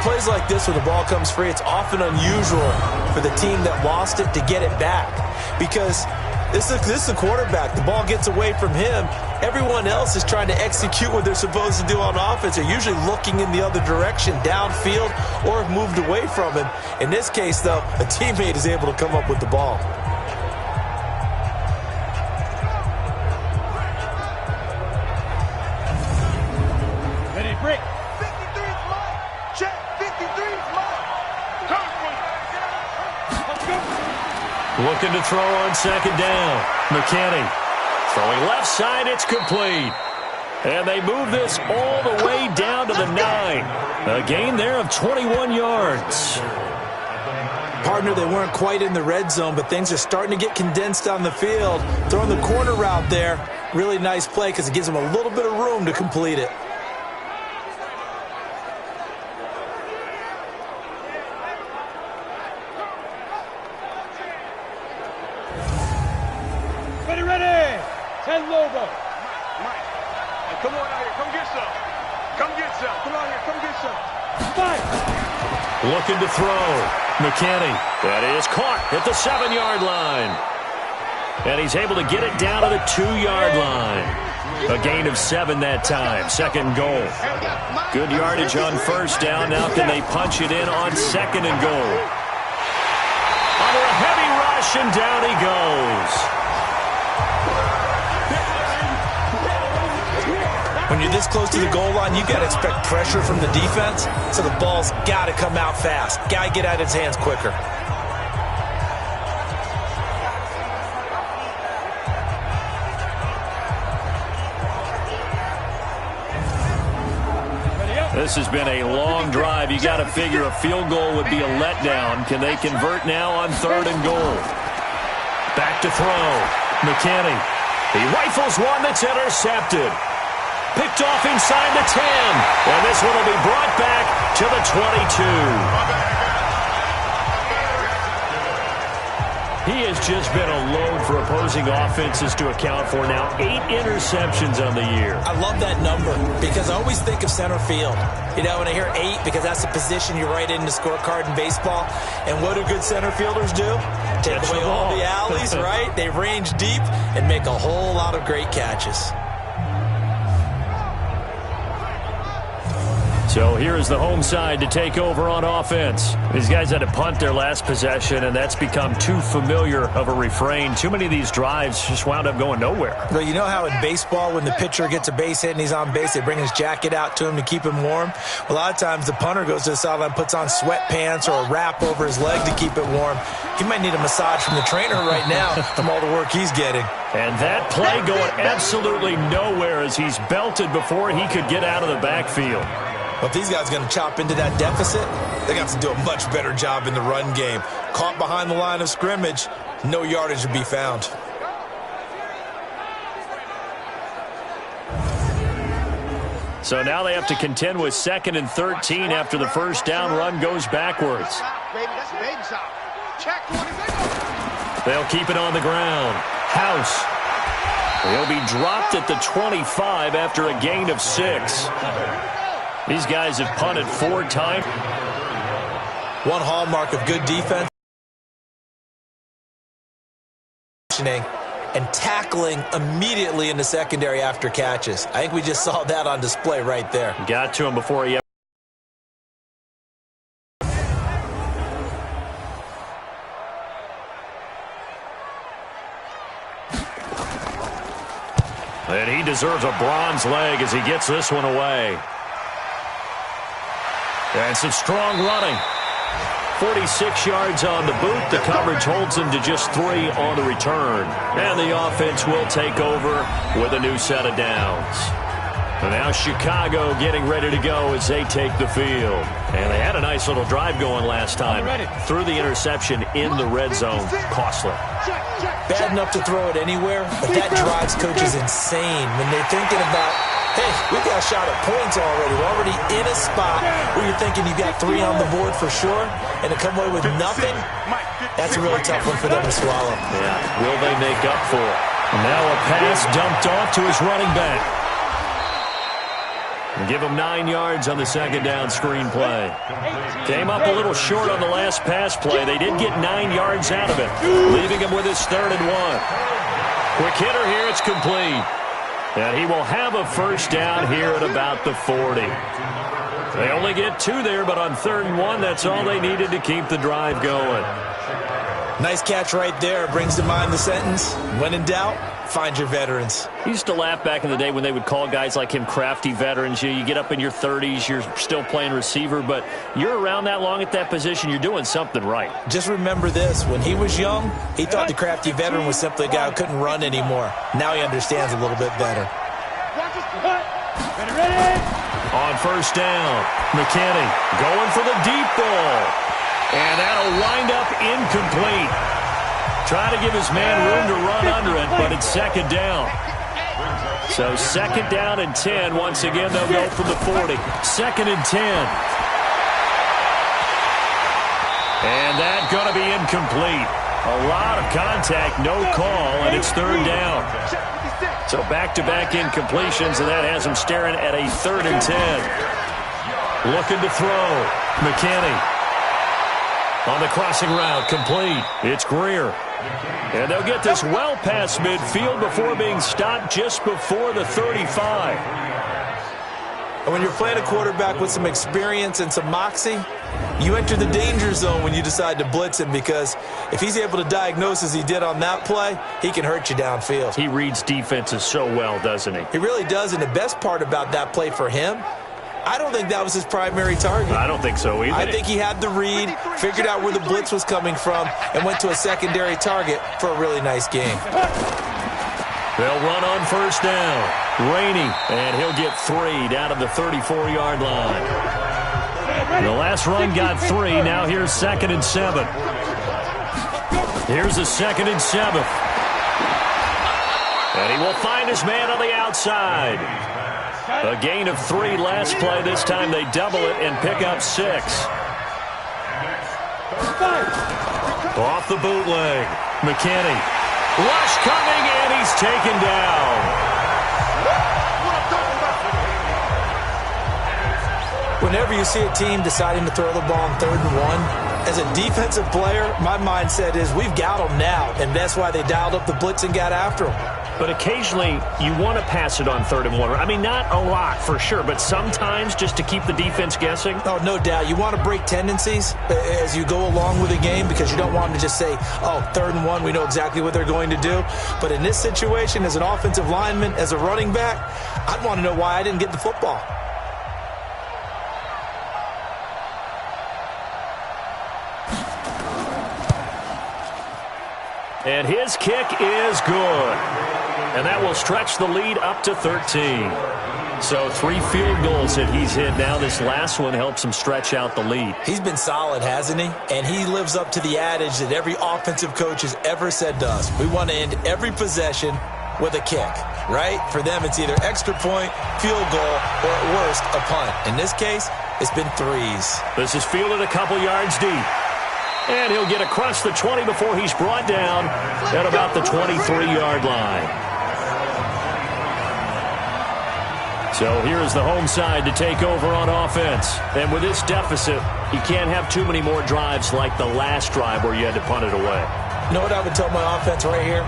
Plays like this when the ball comes free, it's often unusual for the team that lost it to get it back, because this is a quarterback. The ball gets away from him. Everyone else is trying to execute what they're supposed to do on offense. They're usually looking in the other direction, downfield, or have moved away from him. In this case, though, a teammate is able to come up with the ball. Ready, break. 53 is mine. Check. 53 is mine. Looking to throw on 2nd down. McKinney throwing left side. It's complete. And they move this all the way down to the 9. A gain there of 21 yards. Partner, they weren't quite in the red zone, but things are starting to get condensed on the field. Throwing the corner route there. Really nice play because it gives them a little bit of room to complete it. Logo. Mike, hey, come on out here. Come get some. Come get some. Looking to throw. McKinney. That is caught at the 7-yard line. And he's able to get it down to the 2-yard line. A gain of 7 that time. Second goal. Good yardage on first down. Now can they punch it in on second and goal? Under a heavy rush, and down he goes. When you're this close to the goal line, you got to expect pressure from the defense, so the ball's got to come out fast. Got to get out of his hands quicker. This has been a long drive. You got to figure a field goal would be a letdown. Can they convert now on third and goal? Back to throw. McKinney. He rifles one that's intercepted. Picked off inside the 10. And this one will be brought back to the 22. He has just been a load for opposing offenses to account for. Now 8 interceptions on the year. I love that number because I always think of center field. You know, when I hear 8, because that's the position you write in the scorecard in baseball. And what do good center fielders do? Take away all the alleys, right? They range deep and make a whole lot of great catches. So here is the home side to take over on offense. These guys had to punt their last possession, and that's become too familiar of a refrain. Too many of these drives just wound up going nowhere. Well, you know how in baseball when the pitcher gets a base hit and he's on base, they bring his jacket out to him to keep him warm? Well, a lot of times the punter goes to the sideline, puts on sweatpants or a wrap over his leg to keep it warm. He might need a massage from the trainer right now from all the work he's getting. And that play going absolutely nowhere as he's belted before he could get out of the backfield. Well, if these guys are going to chop into that deficit, they got to do a much better job in the run game. Caught behind the line of scrimmage, no yardage to be found. So now they have to contend with 2nd and 13 after the first down run goes backwards. They'll keep it on the ground. House. He'll be dropped at the 25 after a gain of 6. These guys have punted 4 times. One hallmark of good defense and tackling immediately in the secondary after catches. I think we just saw that on display right there. Got to him before he... And he deserves a bronze leg as he gets this one away. And some strong running. 46 yards on the boot. The coverage holds him to just 3 on the return. And the offense will take over with a new set of downs. And now Chicago getting ready to go as they take the field. And they had a nice little drive going last time. Threw the interception in the red zone. Costly. Bad enough to throw it anywhere, but that drives coaches insane when they're thinking about, hey, we've got a shot at points already. We're already in a spot where you're thinking you've got 3 on the board for sure, and to come away with nothing, that's a really tough one for them to swallow. Yeah, will they make up for it? Now a pass dumped off to his running back. And give him 9 yards on the second down screen play. Came up a little short on the last pass play. They did get 9 yards out of it, leaving him with his 3rd and 1. Quick hitter here, it's complete. And he will have a first down here at about the 40. They only get 2 there, but on 3rd and 1, that's all they needed to keep the drive going. Nice catch right there. Brings to mind the sentence, when in doubt, find your veterans. I used to laugh back in the day when they would call guys like him crafty veterans. You get up in your 30s, you're still playing receiver, but you're around that long at that position, you're doing something right. Just remember this. When he was young, he thought the crafty veteran was simply a guy who couldn't run anymore. Now he understands a little bit better. On first down, McKinney going for the deep ball. And that'll wind up incomplete. Trying to give his man room to run under it, but it's 2nd down. So 2nd down and 10. Once again, they'll go from the 40. 2nd and 10. And that's going to be incomplete. A lot of contact, no call, and it's 3rd down. So back-to-back incompletions, and that has him staring at a 3rd and 10. Looking to throw. McKinney. On the crossing route, complete. It's Greer. And they'll get this well past midfield before being stopped just before the 35. And when you're playing a quarterback with some experience and some moxie, you enter the danger zone when you decide to blitz him, because if he's able to diagnose as he did on that play, he can hurt you downfield. He reads defenses so well, doesn't he? He really does, and the best part about that play for him, I don't think that was his primary target. I don't think so either. I think he had the read, figured out where the blitz was coming from, and went to a secondary target for a really nice game. They'll run on first down. Rainey, and he'll get 3 down to the 34-yard line. The last run got 3. Now here's 2nd and 7. Here's a 2nd and 7. And he will find his man on the outside. A gain of 3 last play. This time they double it and pick up 6. Off the bootleg. McKinney. Rush coming, and he's taken down. Whenever you see a team deciding to throw the ball on 3rd and 1, as a defensive player, my mindset is we've got them now, and that's why they dialed up the blitz and got after them. But occasionally, you want to pass it on 3rd and 1. I mean, not a lot for sure, but sometimes just to keep the defense guessing. Oh, no doubt. You want to break tendencies as you go along with the game, because you don't want them to just say, oh, 3rd and 1, we know exactly what they're going to do. But in this situation, as an offensive lineman, as a running back, I'd want to know why I didn't get the football. And his kick is good. And that will stretch the lead up to 13. So 3 field goals that he's hit now. This last one helps him stretch out the lead. He's been solid, hasn't he? And he lives up to the adage that every offensive coach has ever said to us. We want to end every possession with a kick, right? For them, it's either extra point, field goal, or at worst, a punt. In this case, it's been 3s. This is fielded a couple yards deep. And he'll get across the 20 before he's brought down at about the 23-yard line. So here's the home side to take over on offense. And with this deficit, you can't have too many more drives like the last drive where you had to punt it away. You know what I would tell my offense right here?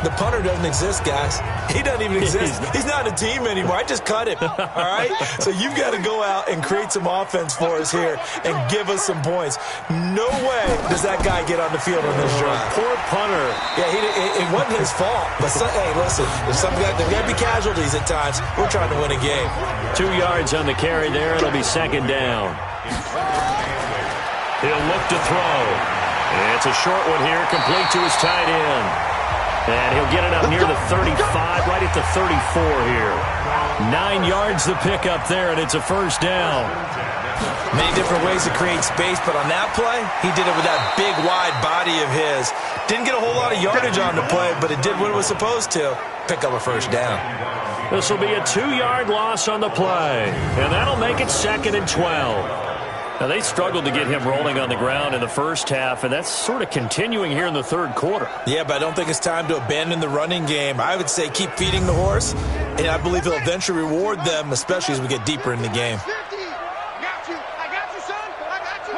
The punter doesn't exist, guys. He doesn't even exist. He's not a team anymore. I just cut him, all right? So you've got to go out and create some offense for us here and give us some points. No way does that guy get on the field on this drive. Poor punter. Yeah, it wasn't his fault. But, hey, listen, there's got to be casualties at times. We're trying to win a game. 2 yards on the carry there. It'll be 2nd down. He'll look to throw. It's a short one here, complete to his tight end. And he'll get it up near the 35, right at the 34 here. 9 yards to pick up there, and it's a first down. Many different ways to create space, but on that play, he did it with that big, wide body of his. Didn't get a whole lot of yardage on the play, but it did what it was supposed to. Pick up a first down. This will be a 2-yard loss on the play, and that'll make it 2nd and 12. Now, they struggled to get him rolling on the ground in the first half, and that's sort of continuing here in the 3rd quarter. Yeah, but I don't think it's time to abandon the running game. I would say keep feeding the horse, and I believe he'll eventually reward them, especially as we get deeper in the game. I got you, son. I got you.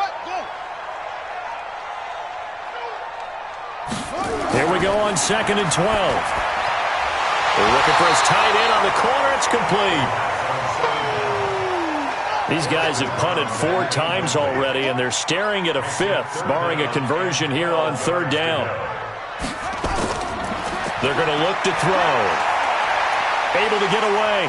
Here we go on 2nd and 12. They're looking for his tight end on the corner. It's complete. These guys have punted 4 times already, and they're staring at a 5th, barring a conversion here on 3rd down. They're going to look to throw. Able to get away.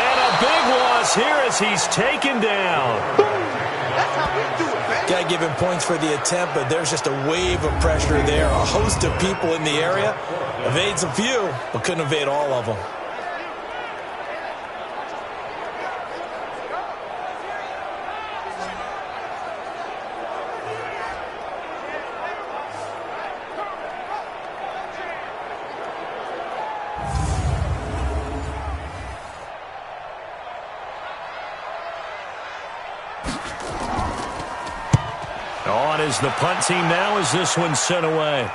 And a big loss here as he's taken down. That's how we do it, man. Got to give him points for the attempt, but there's just a wave of pressure there. A host of people in the area. Evades a few, but couldn't evade all of them. On is the punt team now as this one's sent away.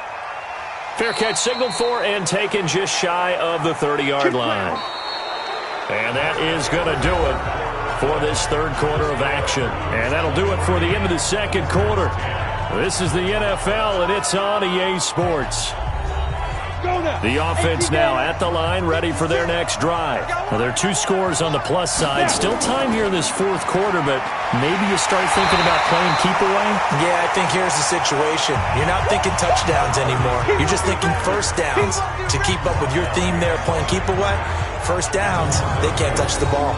Fair catch signaled for and taken just shy of the 30-yard line. And that is going to do it for this third quarter of action. And that'll do it for the end of the second quarter. This is the NFL, and it's on EA Sports. The offense now at the line, ready for their next drive. Well, there are 2 scores on the plus side. Still time here in this fourth quarter, but maybe you start thinking about playing keep away? Yeah, I think here's the situation. You're not thinking touchdowns anymore. You're just thinking first downs. To keep up with your theme there, playing keep away, first downs, they can't touch the ball.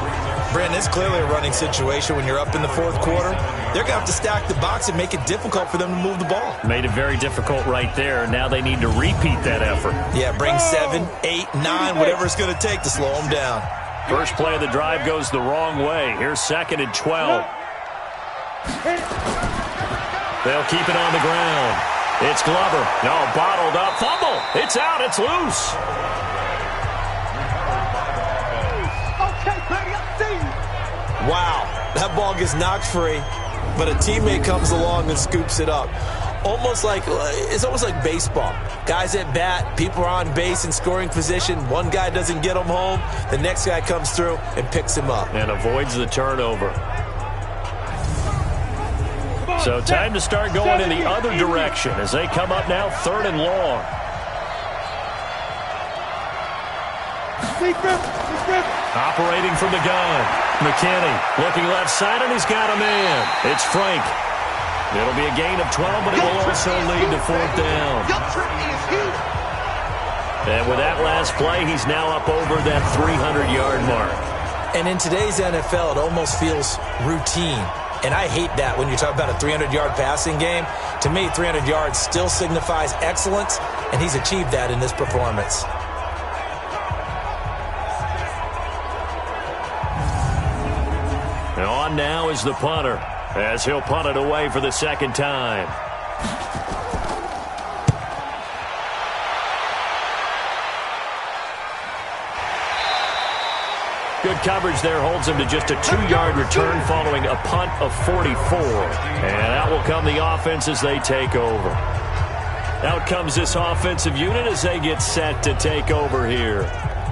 Brandon, it's clearly a running situation when you're up in the fourth quarter. They're going to have to stack the box and make it difficult for them to move the ball. Made it very difficult right there. Now they need to repeat that effort. Yeah, bring 7, 8, 9, whatever it's going to take to slow them down. First play of the drive goes the wrong way. Here's 2nd and 12. They'll keep it on the ground. It's Glover. No, bottled up. Fumble. It's out. It's loose. Wow, that ball gets knocked free, but a teammate comes along and scoops it up. It's almost like baseball. Guys at bat, people are on base in scoring position. One guy doesn't get him home. The next guy comes through and picks him up. And avoids the turnover. So time to start going in the other direction as they come up now 3rd and long. Operating from the gun. McKinney looking left side, and he's got a man. It's Frank. It'll be a gain of 12, but it will also lead to 4th down. And with that last play, he's now up over that 300-yard mark. And in today's NFL, it almost feels routine. And I hate that when you talk about a 300-yard passing game. To me, 300 yards still signifies excellence, and he's achieved that in this performance. On now is the punter, as he'll punt it away for the 2nd time. Good coverage there holds him to just a 2-yard return following a punt of 44. And out will come the offense as they take over. Out comes this offensive unit as they get set to take over here.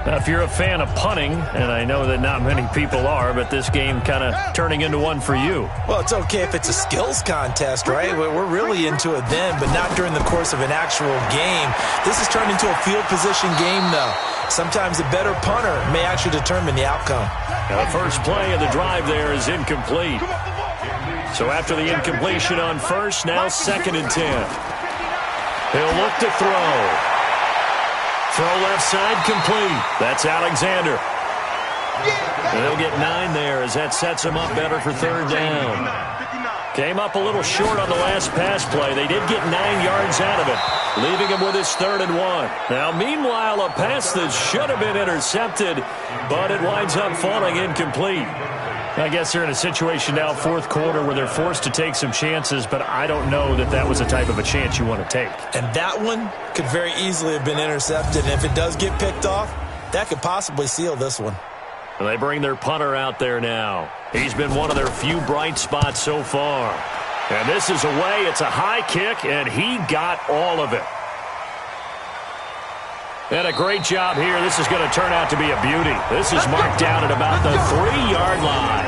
Now, if you're a fan of punting, and I know that not many people are, but this game kind of turning into one for you. Well, it's okay if it's a skills contest, right? We're really into it then, but not during the course of an actual game. This has turned into a field position game, though. Sometimes a better punter may actually determine the outcome. Now, the first play of the drive there is incomplete. So after the incompletion on first, now 2nd and 10. He'll look to throw. Throw left side complete. That's Alexander. And they'll get 9 there as that sets him up better for 3rd down. Came up a little short on the last pass play. They did get 9 yards out of it, leaving him with his 3rd and 1. Now, meanwhile, a pass that should have been intercepted, but it winds up falling incomplete. I guess they're in a situation now, 4th quarter, where they're forced to take some chances, but I don't know that that was the type of a chance you want to take. And that one could very easily have been intercepted. And if it does get picked off, that could possibly seal this one. And they bring their punter out there now. He's been one of their few bright spots so far. And this is away. It's a high kick, and he got all of it. And a great job here. This is going to turn out to be a beauty. This is marked down at about the 3-yard line.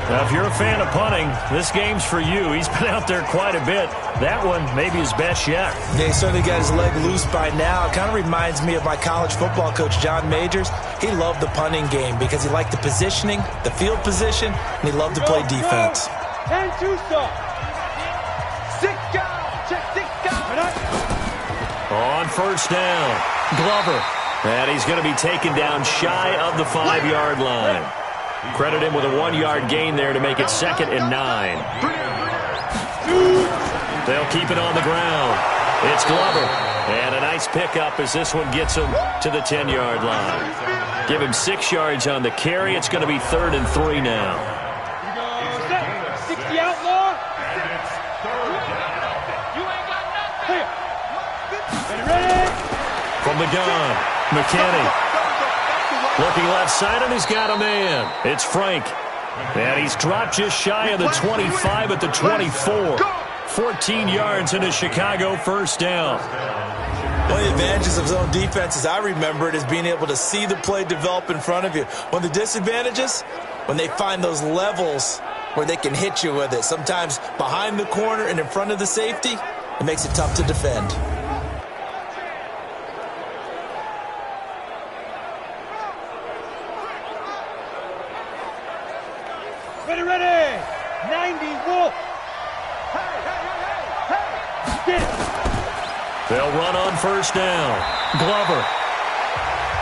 Now, if you're a fan of punting, this game's for you. He's been out there quite a bit. That one maybe his best yet. Yeah, he certainly got his leg loose by now. It kind of reminds me of my college football coach, John Majors. He loved the punting game because he liked the positioning, the field position, and he loved to play defense. 10-2 stop. 6 down. Check 6 down. On first down, Glover. And he's going to be taken down shy of the 5-yard line. Credit him with a 1-yard gain there to make it 2nd and 9. They'll keep it on the ground. It's Glover. And a nice pickup as this one gets him to the 10-yard line. Give him 6 yards on the carry. It's going to be 3rd and 3 now. 60 outlaw. Ready? From the gun, McKinney. Looking left side, and he's got a man. It's Frank. And he's dropped just shy of the 25 at the 24. 14 yards into Chicago, first down. One of the advantages of zone defense, as I remember it, is being able to see the play develop in front of you. One of the disadvantages, when they find those levels where they can hit you with it. Sometimes behind the corner and in front of the safety, it makes it tough to defend. Ready. 90 Wolf. Hey. They'll run on first down. Glover.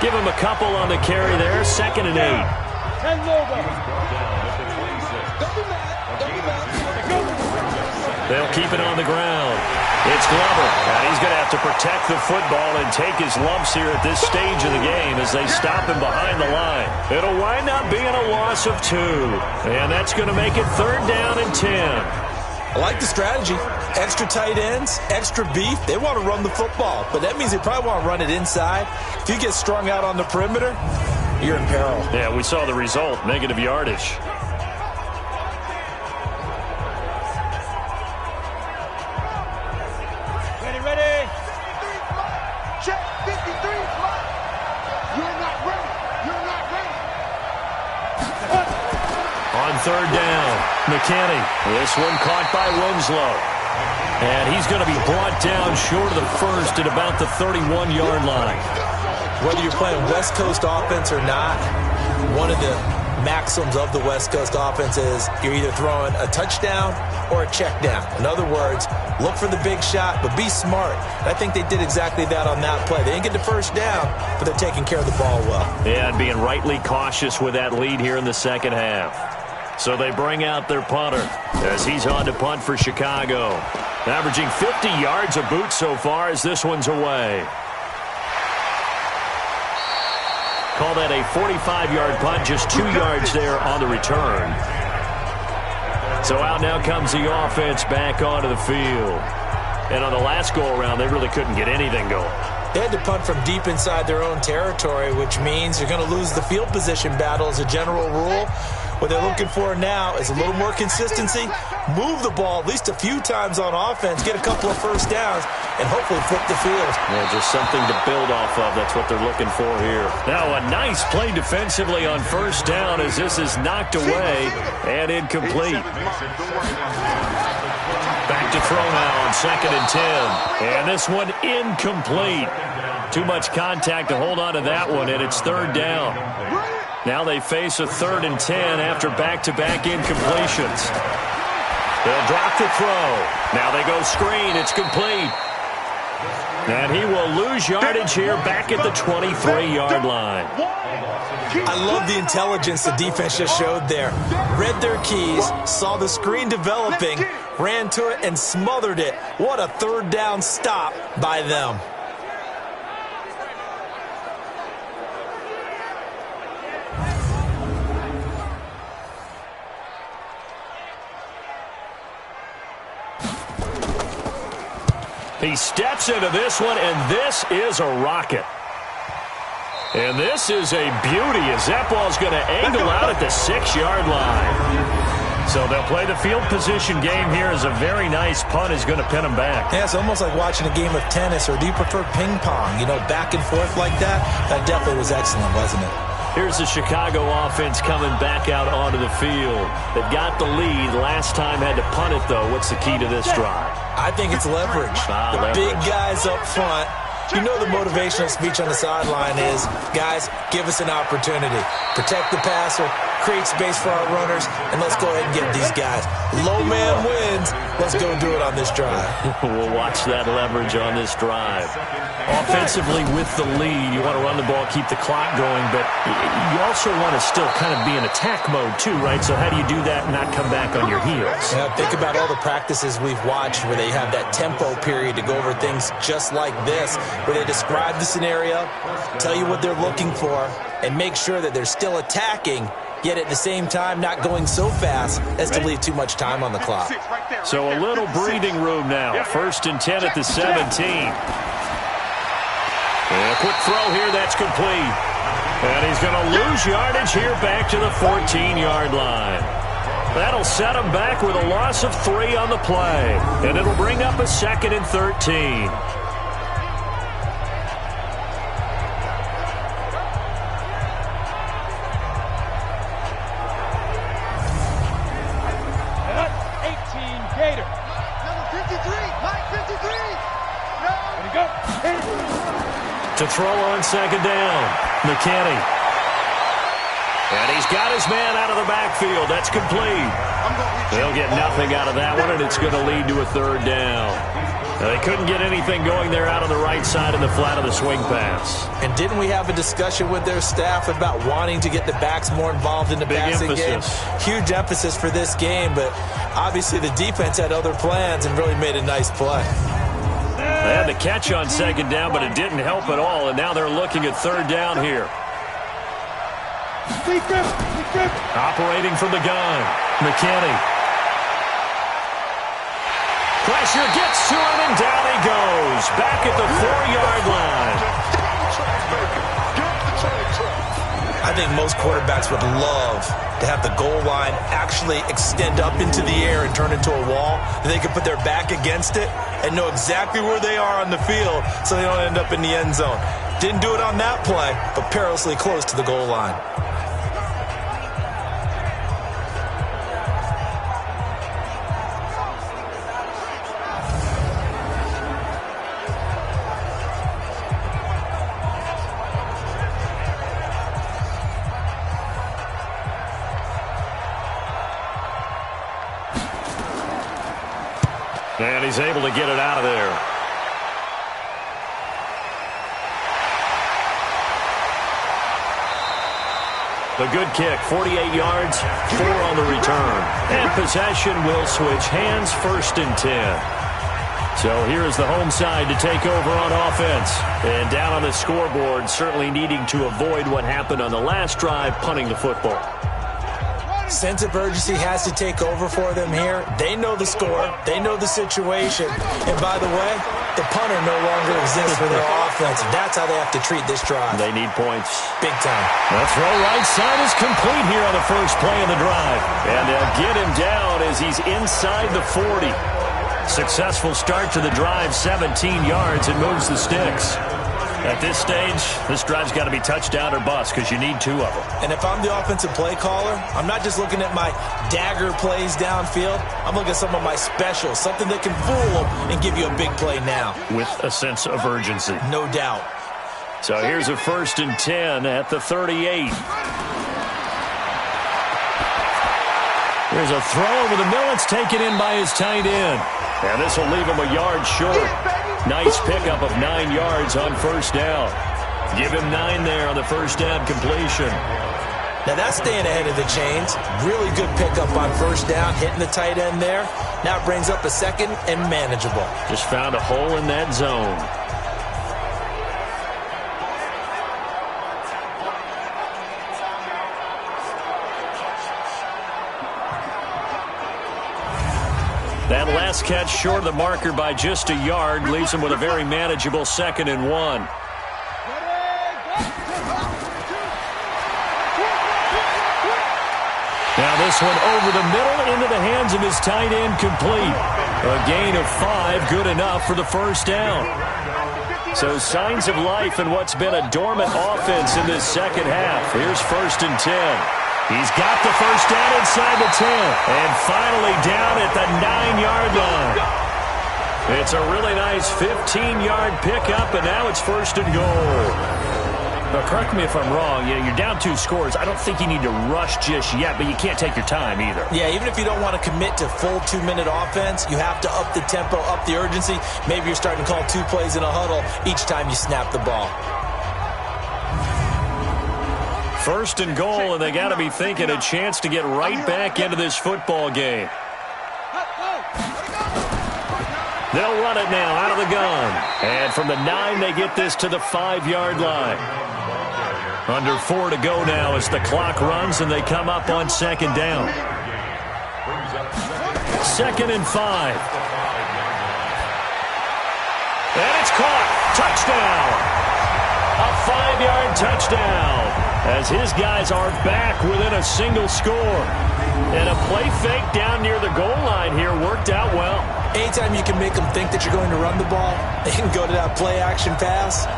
Give him a couple on the carry there. 2nd and 8. And Lobo. They'll keep it on the ground. It's Glover. And he's going to have to protect the football and take his lumps here at this stage of the game as they stop him behind the line. It'll wind up being a loss of 2. And that's going to make it 3rd down and 10. I like the strategy. Extra tight ends, extra beef. They want to run the football, but that means they probably want to run it inside. If you get strung out on the perimeter, you're in peril. Yeah, we saw the result, negative yardage. Ready. Check 53. You're not ready. On 3rd down, McKinney. This one caught by Winslow. And he's going to be brought down short of the first at about the 31-yard line. Whether you're playing West Coast offense or not, one of the maxims of the West Coast offense is you're either throwing a touchdown or a check down. In other words, look for the big shot, but be smart. I think they did exactly that on that play. They didn't get the first down, but they're taking care of the ball well. Yeah, and being rightly cautious with that lead here in the second half. So they bring out their punter as he's on to punt for Chicago. Averaging 50 yards a boot so far as this one's away. Call that a 45-yard punt, just 2 yards there on the return. So out now comes the offense back onto the field. And on the last go-around, they really couldn't get anything going. They had to punt from deep inside their own territory, which means you're going to lose the field position battle as a general rule. What they're looking for now is a little more consistency, move the ball at least a few times on offense, get a couple of first downs, and hopefully flip the field. Yeah, just something to build off of. That's what they're looking for here. Now a nice play defensively on first down as this is knocked away and incomplete. Back to throw now on 2nd and 10. And this one incomplete. Too much contact to hold on to that one, and it's 3rd down. Now they face a 3rd and 10 after back-to-back incompletions. They'll drop the throw. Now they go screen. It's complete. And he will lose yardage here back at the 23-yard line. I love the intelligence the defense just showed there. Read their keys, saw the screen developing, ran to it, and smothered it. What a 3rd down stop by them. He steps into this one, and this is a rocket. And this is a beauty as that ball's going to angle out at the 6-yard line. So they'll play the field position game here as a very nice punt is going to pin them back. Yeah, it's almost like watching a game of tennis, or do you prefer ping pong? You know, back and forth like that? That definitely was excellent, wasn't it? Here's the Chicago offense coming back out onto the field. They've got the lead. Last time had to punt it, though. What's the key to this drive? I think it's leverage. The big guys up front. You know the motivational speech on the sideline is, guys, give us an opportunity. Protect the passer, create space for our runners, and let's go ahead and get these guys. Low man wins. Let's go do it on this drive. We'll watch that leverage on this drive. Offensively with the lead, you want to run the ball, keep the clock going, but you also want to still kind of be in attack mode too, right? So how do you do that and not come back on your heels? Yeah, think about all the practices we've watched where they have that tempo period to go over things just like this, where they describe the scenario, tell you what they're looking for, and make sure that they're still attacking, yet at the same time not going so fast as to leave too much time on the clock. So a little breathing room now. 1st and 10 at the 17. And a quick throw here, that's complete. And he's going to lose yardage here back to the 14-yard line. That'll set him back with a loss of 3 on the play. And it'll bring up a 2nd and 13. Gator. Number 53. Mike 53. No. There you go. Hit it. To throw on second down, McKinney. And he's got his man out of the backfield. That's complete. They'll get nothing out of that one, and it's going to lead to a third down. They couldn't get anything going there out on the right side in the flat of the swing pass. And didn't we have a discussion with their staff about wanting to get the backs more involved in the passing game? Huge emphasis for this game, but obviously the defense had other plans and really made a nice play. They had the catch on second down, but it didn't help at all, and now they're looking at third down here. Operating from the gun, McKinney. Pressure gets to him, and down he goes. Back at the 4-yard line. I think most quarterbacks would love to have the goal line actually extend up into the air and turn into a wall. They can put their back against it and know exactly where they are on the field so they don't end up in the end zone. Didn't do it on that play, but perilously close to the goal line. And he's able to get it out of there. The good kick, 48 yards, 4 on the return. And possession will switch hands, 1st and 10. So here's the home side to take over on offense. And down on the scoreboard, certainly needing to avoid what happened on the last drive, punting the football. Sense of urgency has to take over for them here. They know the score. They know the situation. And by the way, the punter no longer exists for their offense. That's how they have to treat this drive. They need points. Big time. The throw right side is complete here on the first play of the drive. And they'll get him down as he's inside the 40. Successful start to the drive, 17 yards, and moves the sticks. At this stage, this drive's got to be touchdown or bust because you need 2 of them. And if I'm the offensive play caller, I'm not just looking at my dagger plays downfield. I'm looking at some of my specials, something that can fool them and give you a big play now. With a sense of urgency. No doubt. So here's a 1st and 10 at the 38. Here's a throw over the middle. It's taken in by his tight end. And this will leave him a yard short. Nice pickup of 9 yards on 1st down. Give him 9 there on the 1st down completion. Now that's staying ahead of the chains. Really good pickup on 1st down, hitting the tight end there. Now it brings up a 2nd and manageable. Just found a hole in that zone. That last catch short of the marker by just a yard leaves him with a very manageable 2nd and 1. Now this one over the middle into the hands of his tight end, complete. A gain of 5, good enough for the 1st down. So signs of life in what's been a dormant offense in this second half. Here's 1st and 10. He's got the 1st down inside the 10. And finally down at the 9-yard line. It's a really nice 15-yard pickup, and now it's 1st and goal. Now, correct me if I'm wrong. You're down 2 scores. I don't think you need to rush just yet, but you can't take your time either. Yeah, even if you don't want to commit to full 2-minute offense, you have to up the tempo, up the urgency. Maybe you're starting to call 2 plays in a huddle each time you snap the ball. 1st and goal, and they got to be thinking a chance to get right back into this football game. They'll run it now out of the gun. And from the 9, they get this to the 5-yard line. Under 4 to go now as the clock runs, and they come up on 2nd down. 2nd and 5. And it's caught. Touchdown. A 5-yard touchdown. As his guys are back within a single score. And a play fake down near the goal line here worked out well. Anytime you can make them think that you're going to run the ball, they can go to that play-action pass.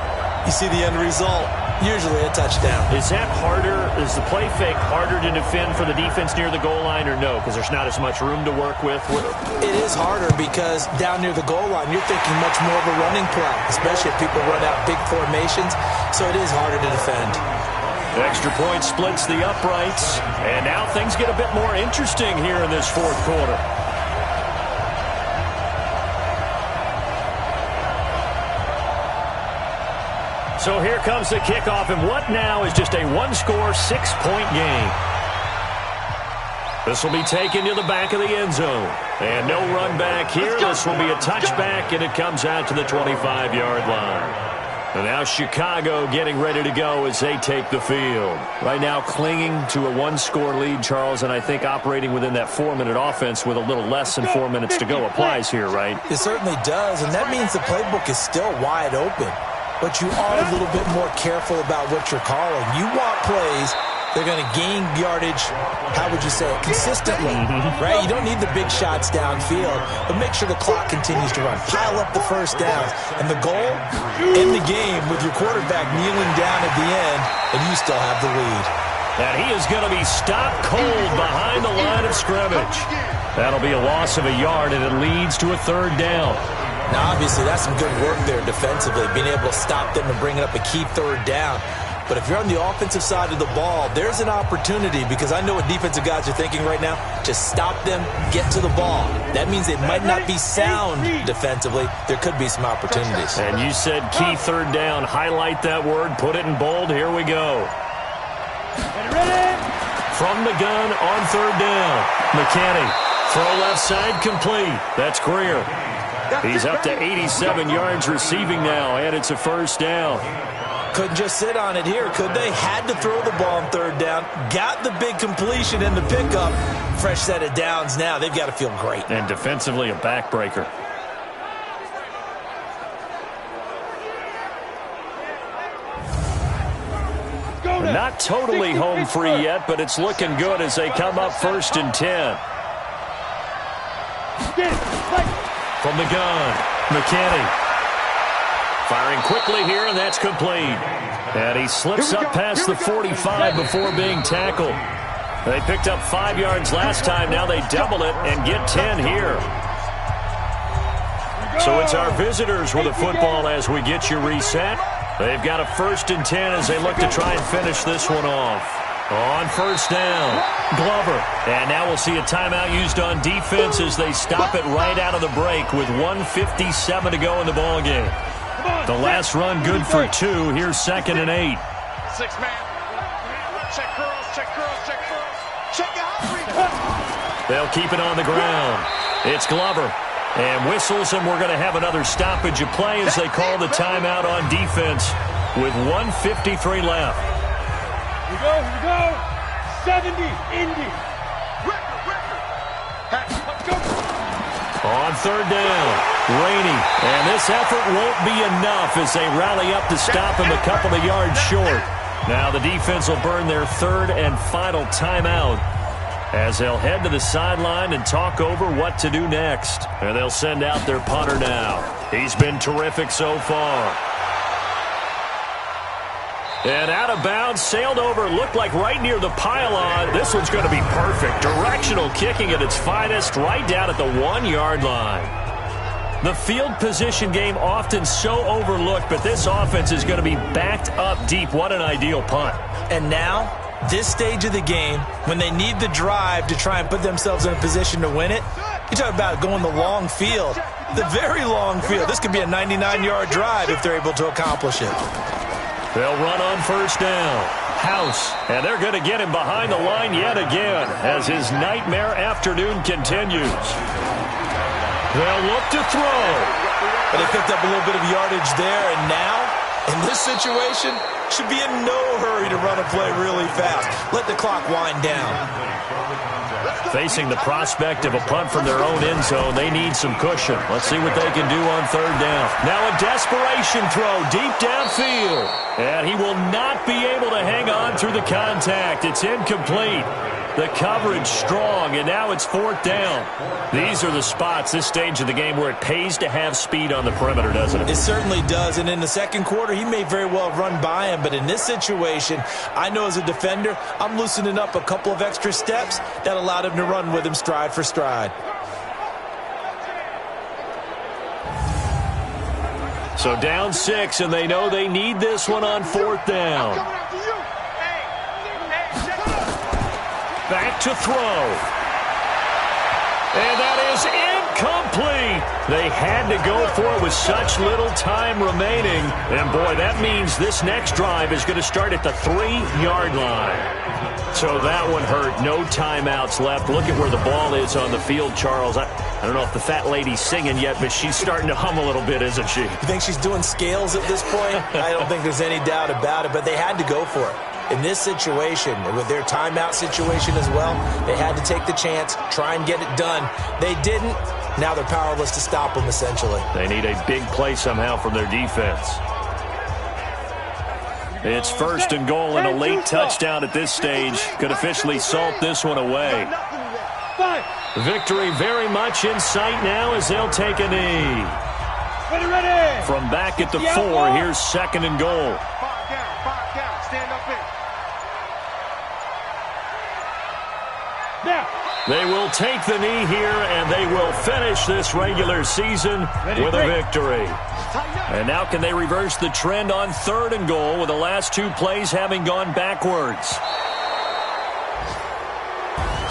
you see the end result. Usually a touchdown. Is that harder? Is the play fake harder to defend for the defense near the goal line or no? Because there's not as much room to work with? It is harder because down near the goal line, you're thinking much more of a running play, especially if people run out big formations. So it is harder to defend. Extra point splits the uprights. And now things get a bit more interesting here in this fourth quarter. So here comes the kickoff, and what now is just a one-score, 6-point game. This will be taken to the back of the end zone. And no run back here. This will be a touchback, and it comes out to the 25-yard line. And now Chicago getting ready to go as they take the field. Right now clinging to a one-score lead, Charles, and I think operating within that 4-minute offense with a little less than 4 minutes to go applies here, right? It certainly does, and that means the playbook is still wide open. But you are a little bit more careful about what you're calling. You want plays they're going to gain yardage, how would you say it, consistently, right? You don't need the big shots downfield, but make sure the clock continues to run. Pile up the first downs. And the goal, end the game with your quarterback kneeling down at the end, and you still have the lead. And he is going to be stopped cold behind the line of scrimmage. That'll be a loss of a yard, and it leads to a third down. Now, obviously, that's some good work there defensively, being able to stop them and bring it up a key third down. But if you're on the offensive side of the ball, there's an opportunity, because I know what defensive guys are thinking right now. Just stop them, get to the ball. That means they might not be sound defensively. There could be some opportunities. And you said key third down. Highlight that word. Put it in bold. Here we go. From the gun on third down. McKinney. Throw left side complete. That's Greer. He's up to 87 yards receiving now, and it's a first down. Couldn't just sit on it here, could they? Had to throw the ball on third down. Got the big completion in the pickup. Fresh set of downs now. They've got to feel great. And defensively, a backbreaker. Not totally home free yet, but it's looking good as they come up 1st and 10. From the gun, McKinney. Firing quickly here, and that's complete. And he slips up past the 45 before being tackled. They picked up 5 yards last time. Now they double it and get 10 here. So it's our visitors with the football as we get you reset. They've got a 1st and 10 as they look to try and finish this one off. On first down, Glover. And now we'll see a timeout used on defense as they stop it right out of the break with 1:57 to go in the ballgame. The last run good for 2. Here's 2nd and 8. 6-man. Check girls, check girls, check girls. Check out. They'll keep it on the ground. It's Glover. And whistles, and we're going to have another stoppage of play as they call the timeout on defense with 1:53 left. Here we go. 70, Indy. Let's go. On third down, Rainey. And this effort won't be enough as they rally up to stop him a couple of yards short. Now the defense will burn their 3rd and final timeout as they'll head to the sideline and talk over what to do next. And they'll send out their punter now. He's been terrific so far. And out of bounds, sailed over, looked like right near the pylon. This one's going to be perfect. Directional kicking at its finest, right down at the 1-yard line. The field position game often so overlooked, but this offense is going to be backed up deep. What an ideal punt. And now, this stage of the game, when they need the drive to try and put themselves in a position to win it, you talk about going the long field, the very long field. This could be a 99-yard drive if they're able to accomplish it. They'll run on first down. House. And they're going to get him behind the line yet again as his nightmare afternoon continues. They'll look to throw. But they picked up a little bit of yardage there, and now, in this situation, should be in no hurry to run a play really fast. Let the clock wind down. Facing the prospect of a punt from their own end zone, they need some cushion. Let's see what they can do on third down. Now a desperation throw deep downfield. And he will not be able to hang on through the contact. It's incomplete. The coverage strong, and now it's fourth down. These are the spots, this stage of the game, where it pays to have speed on the perimeter, doesn't it? It certainly does, and in the second quarter, he may very well run by him, but in this situation, I know as a defender, I'm loosening up a couple of extra steps that allowed him to run with him stride for stride. So down 6, and they know they need this one on fourth down. Back to throw. And that is incomplete. They had to go for it with such little time remaining. And, boy, that means this next drive is going to start at the 3-yard line. So that one hurt. No timeouts left. Look at where the ball is on the field, Charles. I don't know if the fat lady's singing yet, but she's starting to hum a little bit, isn't she? You think she's doing scales at this point? I don't think there's any doubt about it, but they had to go for it. In this situation, with their timeout situation as well, they had to take the chance, try and get it done. They didn't. Now they're powerless to stop them, essentially. They need a big play somehow from their defense. It's first and goal, and a late touchdown at this stage could officially salt this one away. Victory very much in sight now as they'll take a knee. From back at the 4, here's second and goal. They will take the knee here, and they will finish this regular season with a victory. And now can they reverse the trend on third and goal with the last 2 plays having gone backwards?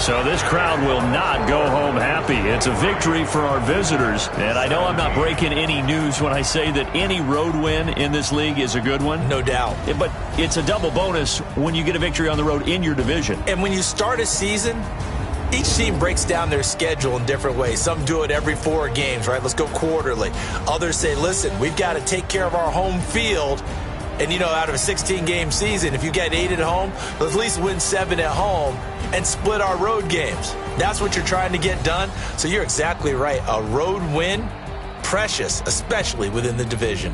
So this crowd will not go home happy. It's a victory for our visitors. And I know I'm not breaking any news when I say that any road win in this league is a good one. No doubt. But it's a double bonus when you get a victory on the road in your division. And when you start a season, each team breaks down their schedule in different ways. Some do it every 4 games, right? Let's go quarterly. Others say, listen, we've got to take care of our home field. And, you know, out of a 16-game season, if you get 8 at home, let's at least win 7 at home and split our road games. That's what you're trying to get done. So you're exactly right. A road win, precious, especially within the division.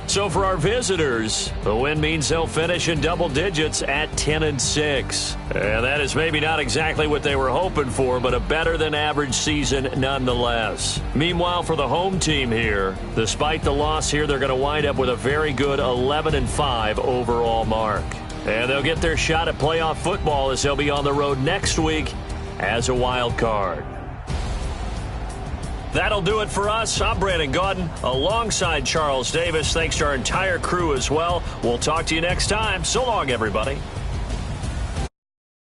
So for our visitors, the win means they'll finish in double digits at 10-6. And that is maybe not exactly what they were hoping for, but a better than average season nonetheless. Meanwhile, for the home team here, despite the loss here, they're going to wind up with a very good 11-5 overall mark. And they'll get their shot at playoff football as they'll be on the road next week as a wild card. That'll do it for us. I'm Brandon Gaudin alongside Charles Davis. Thanks to our entire crew as well. We'll talk to you next time. So long, everybody.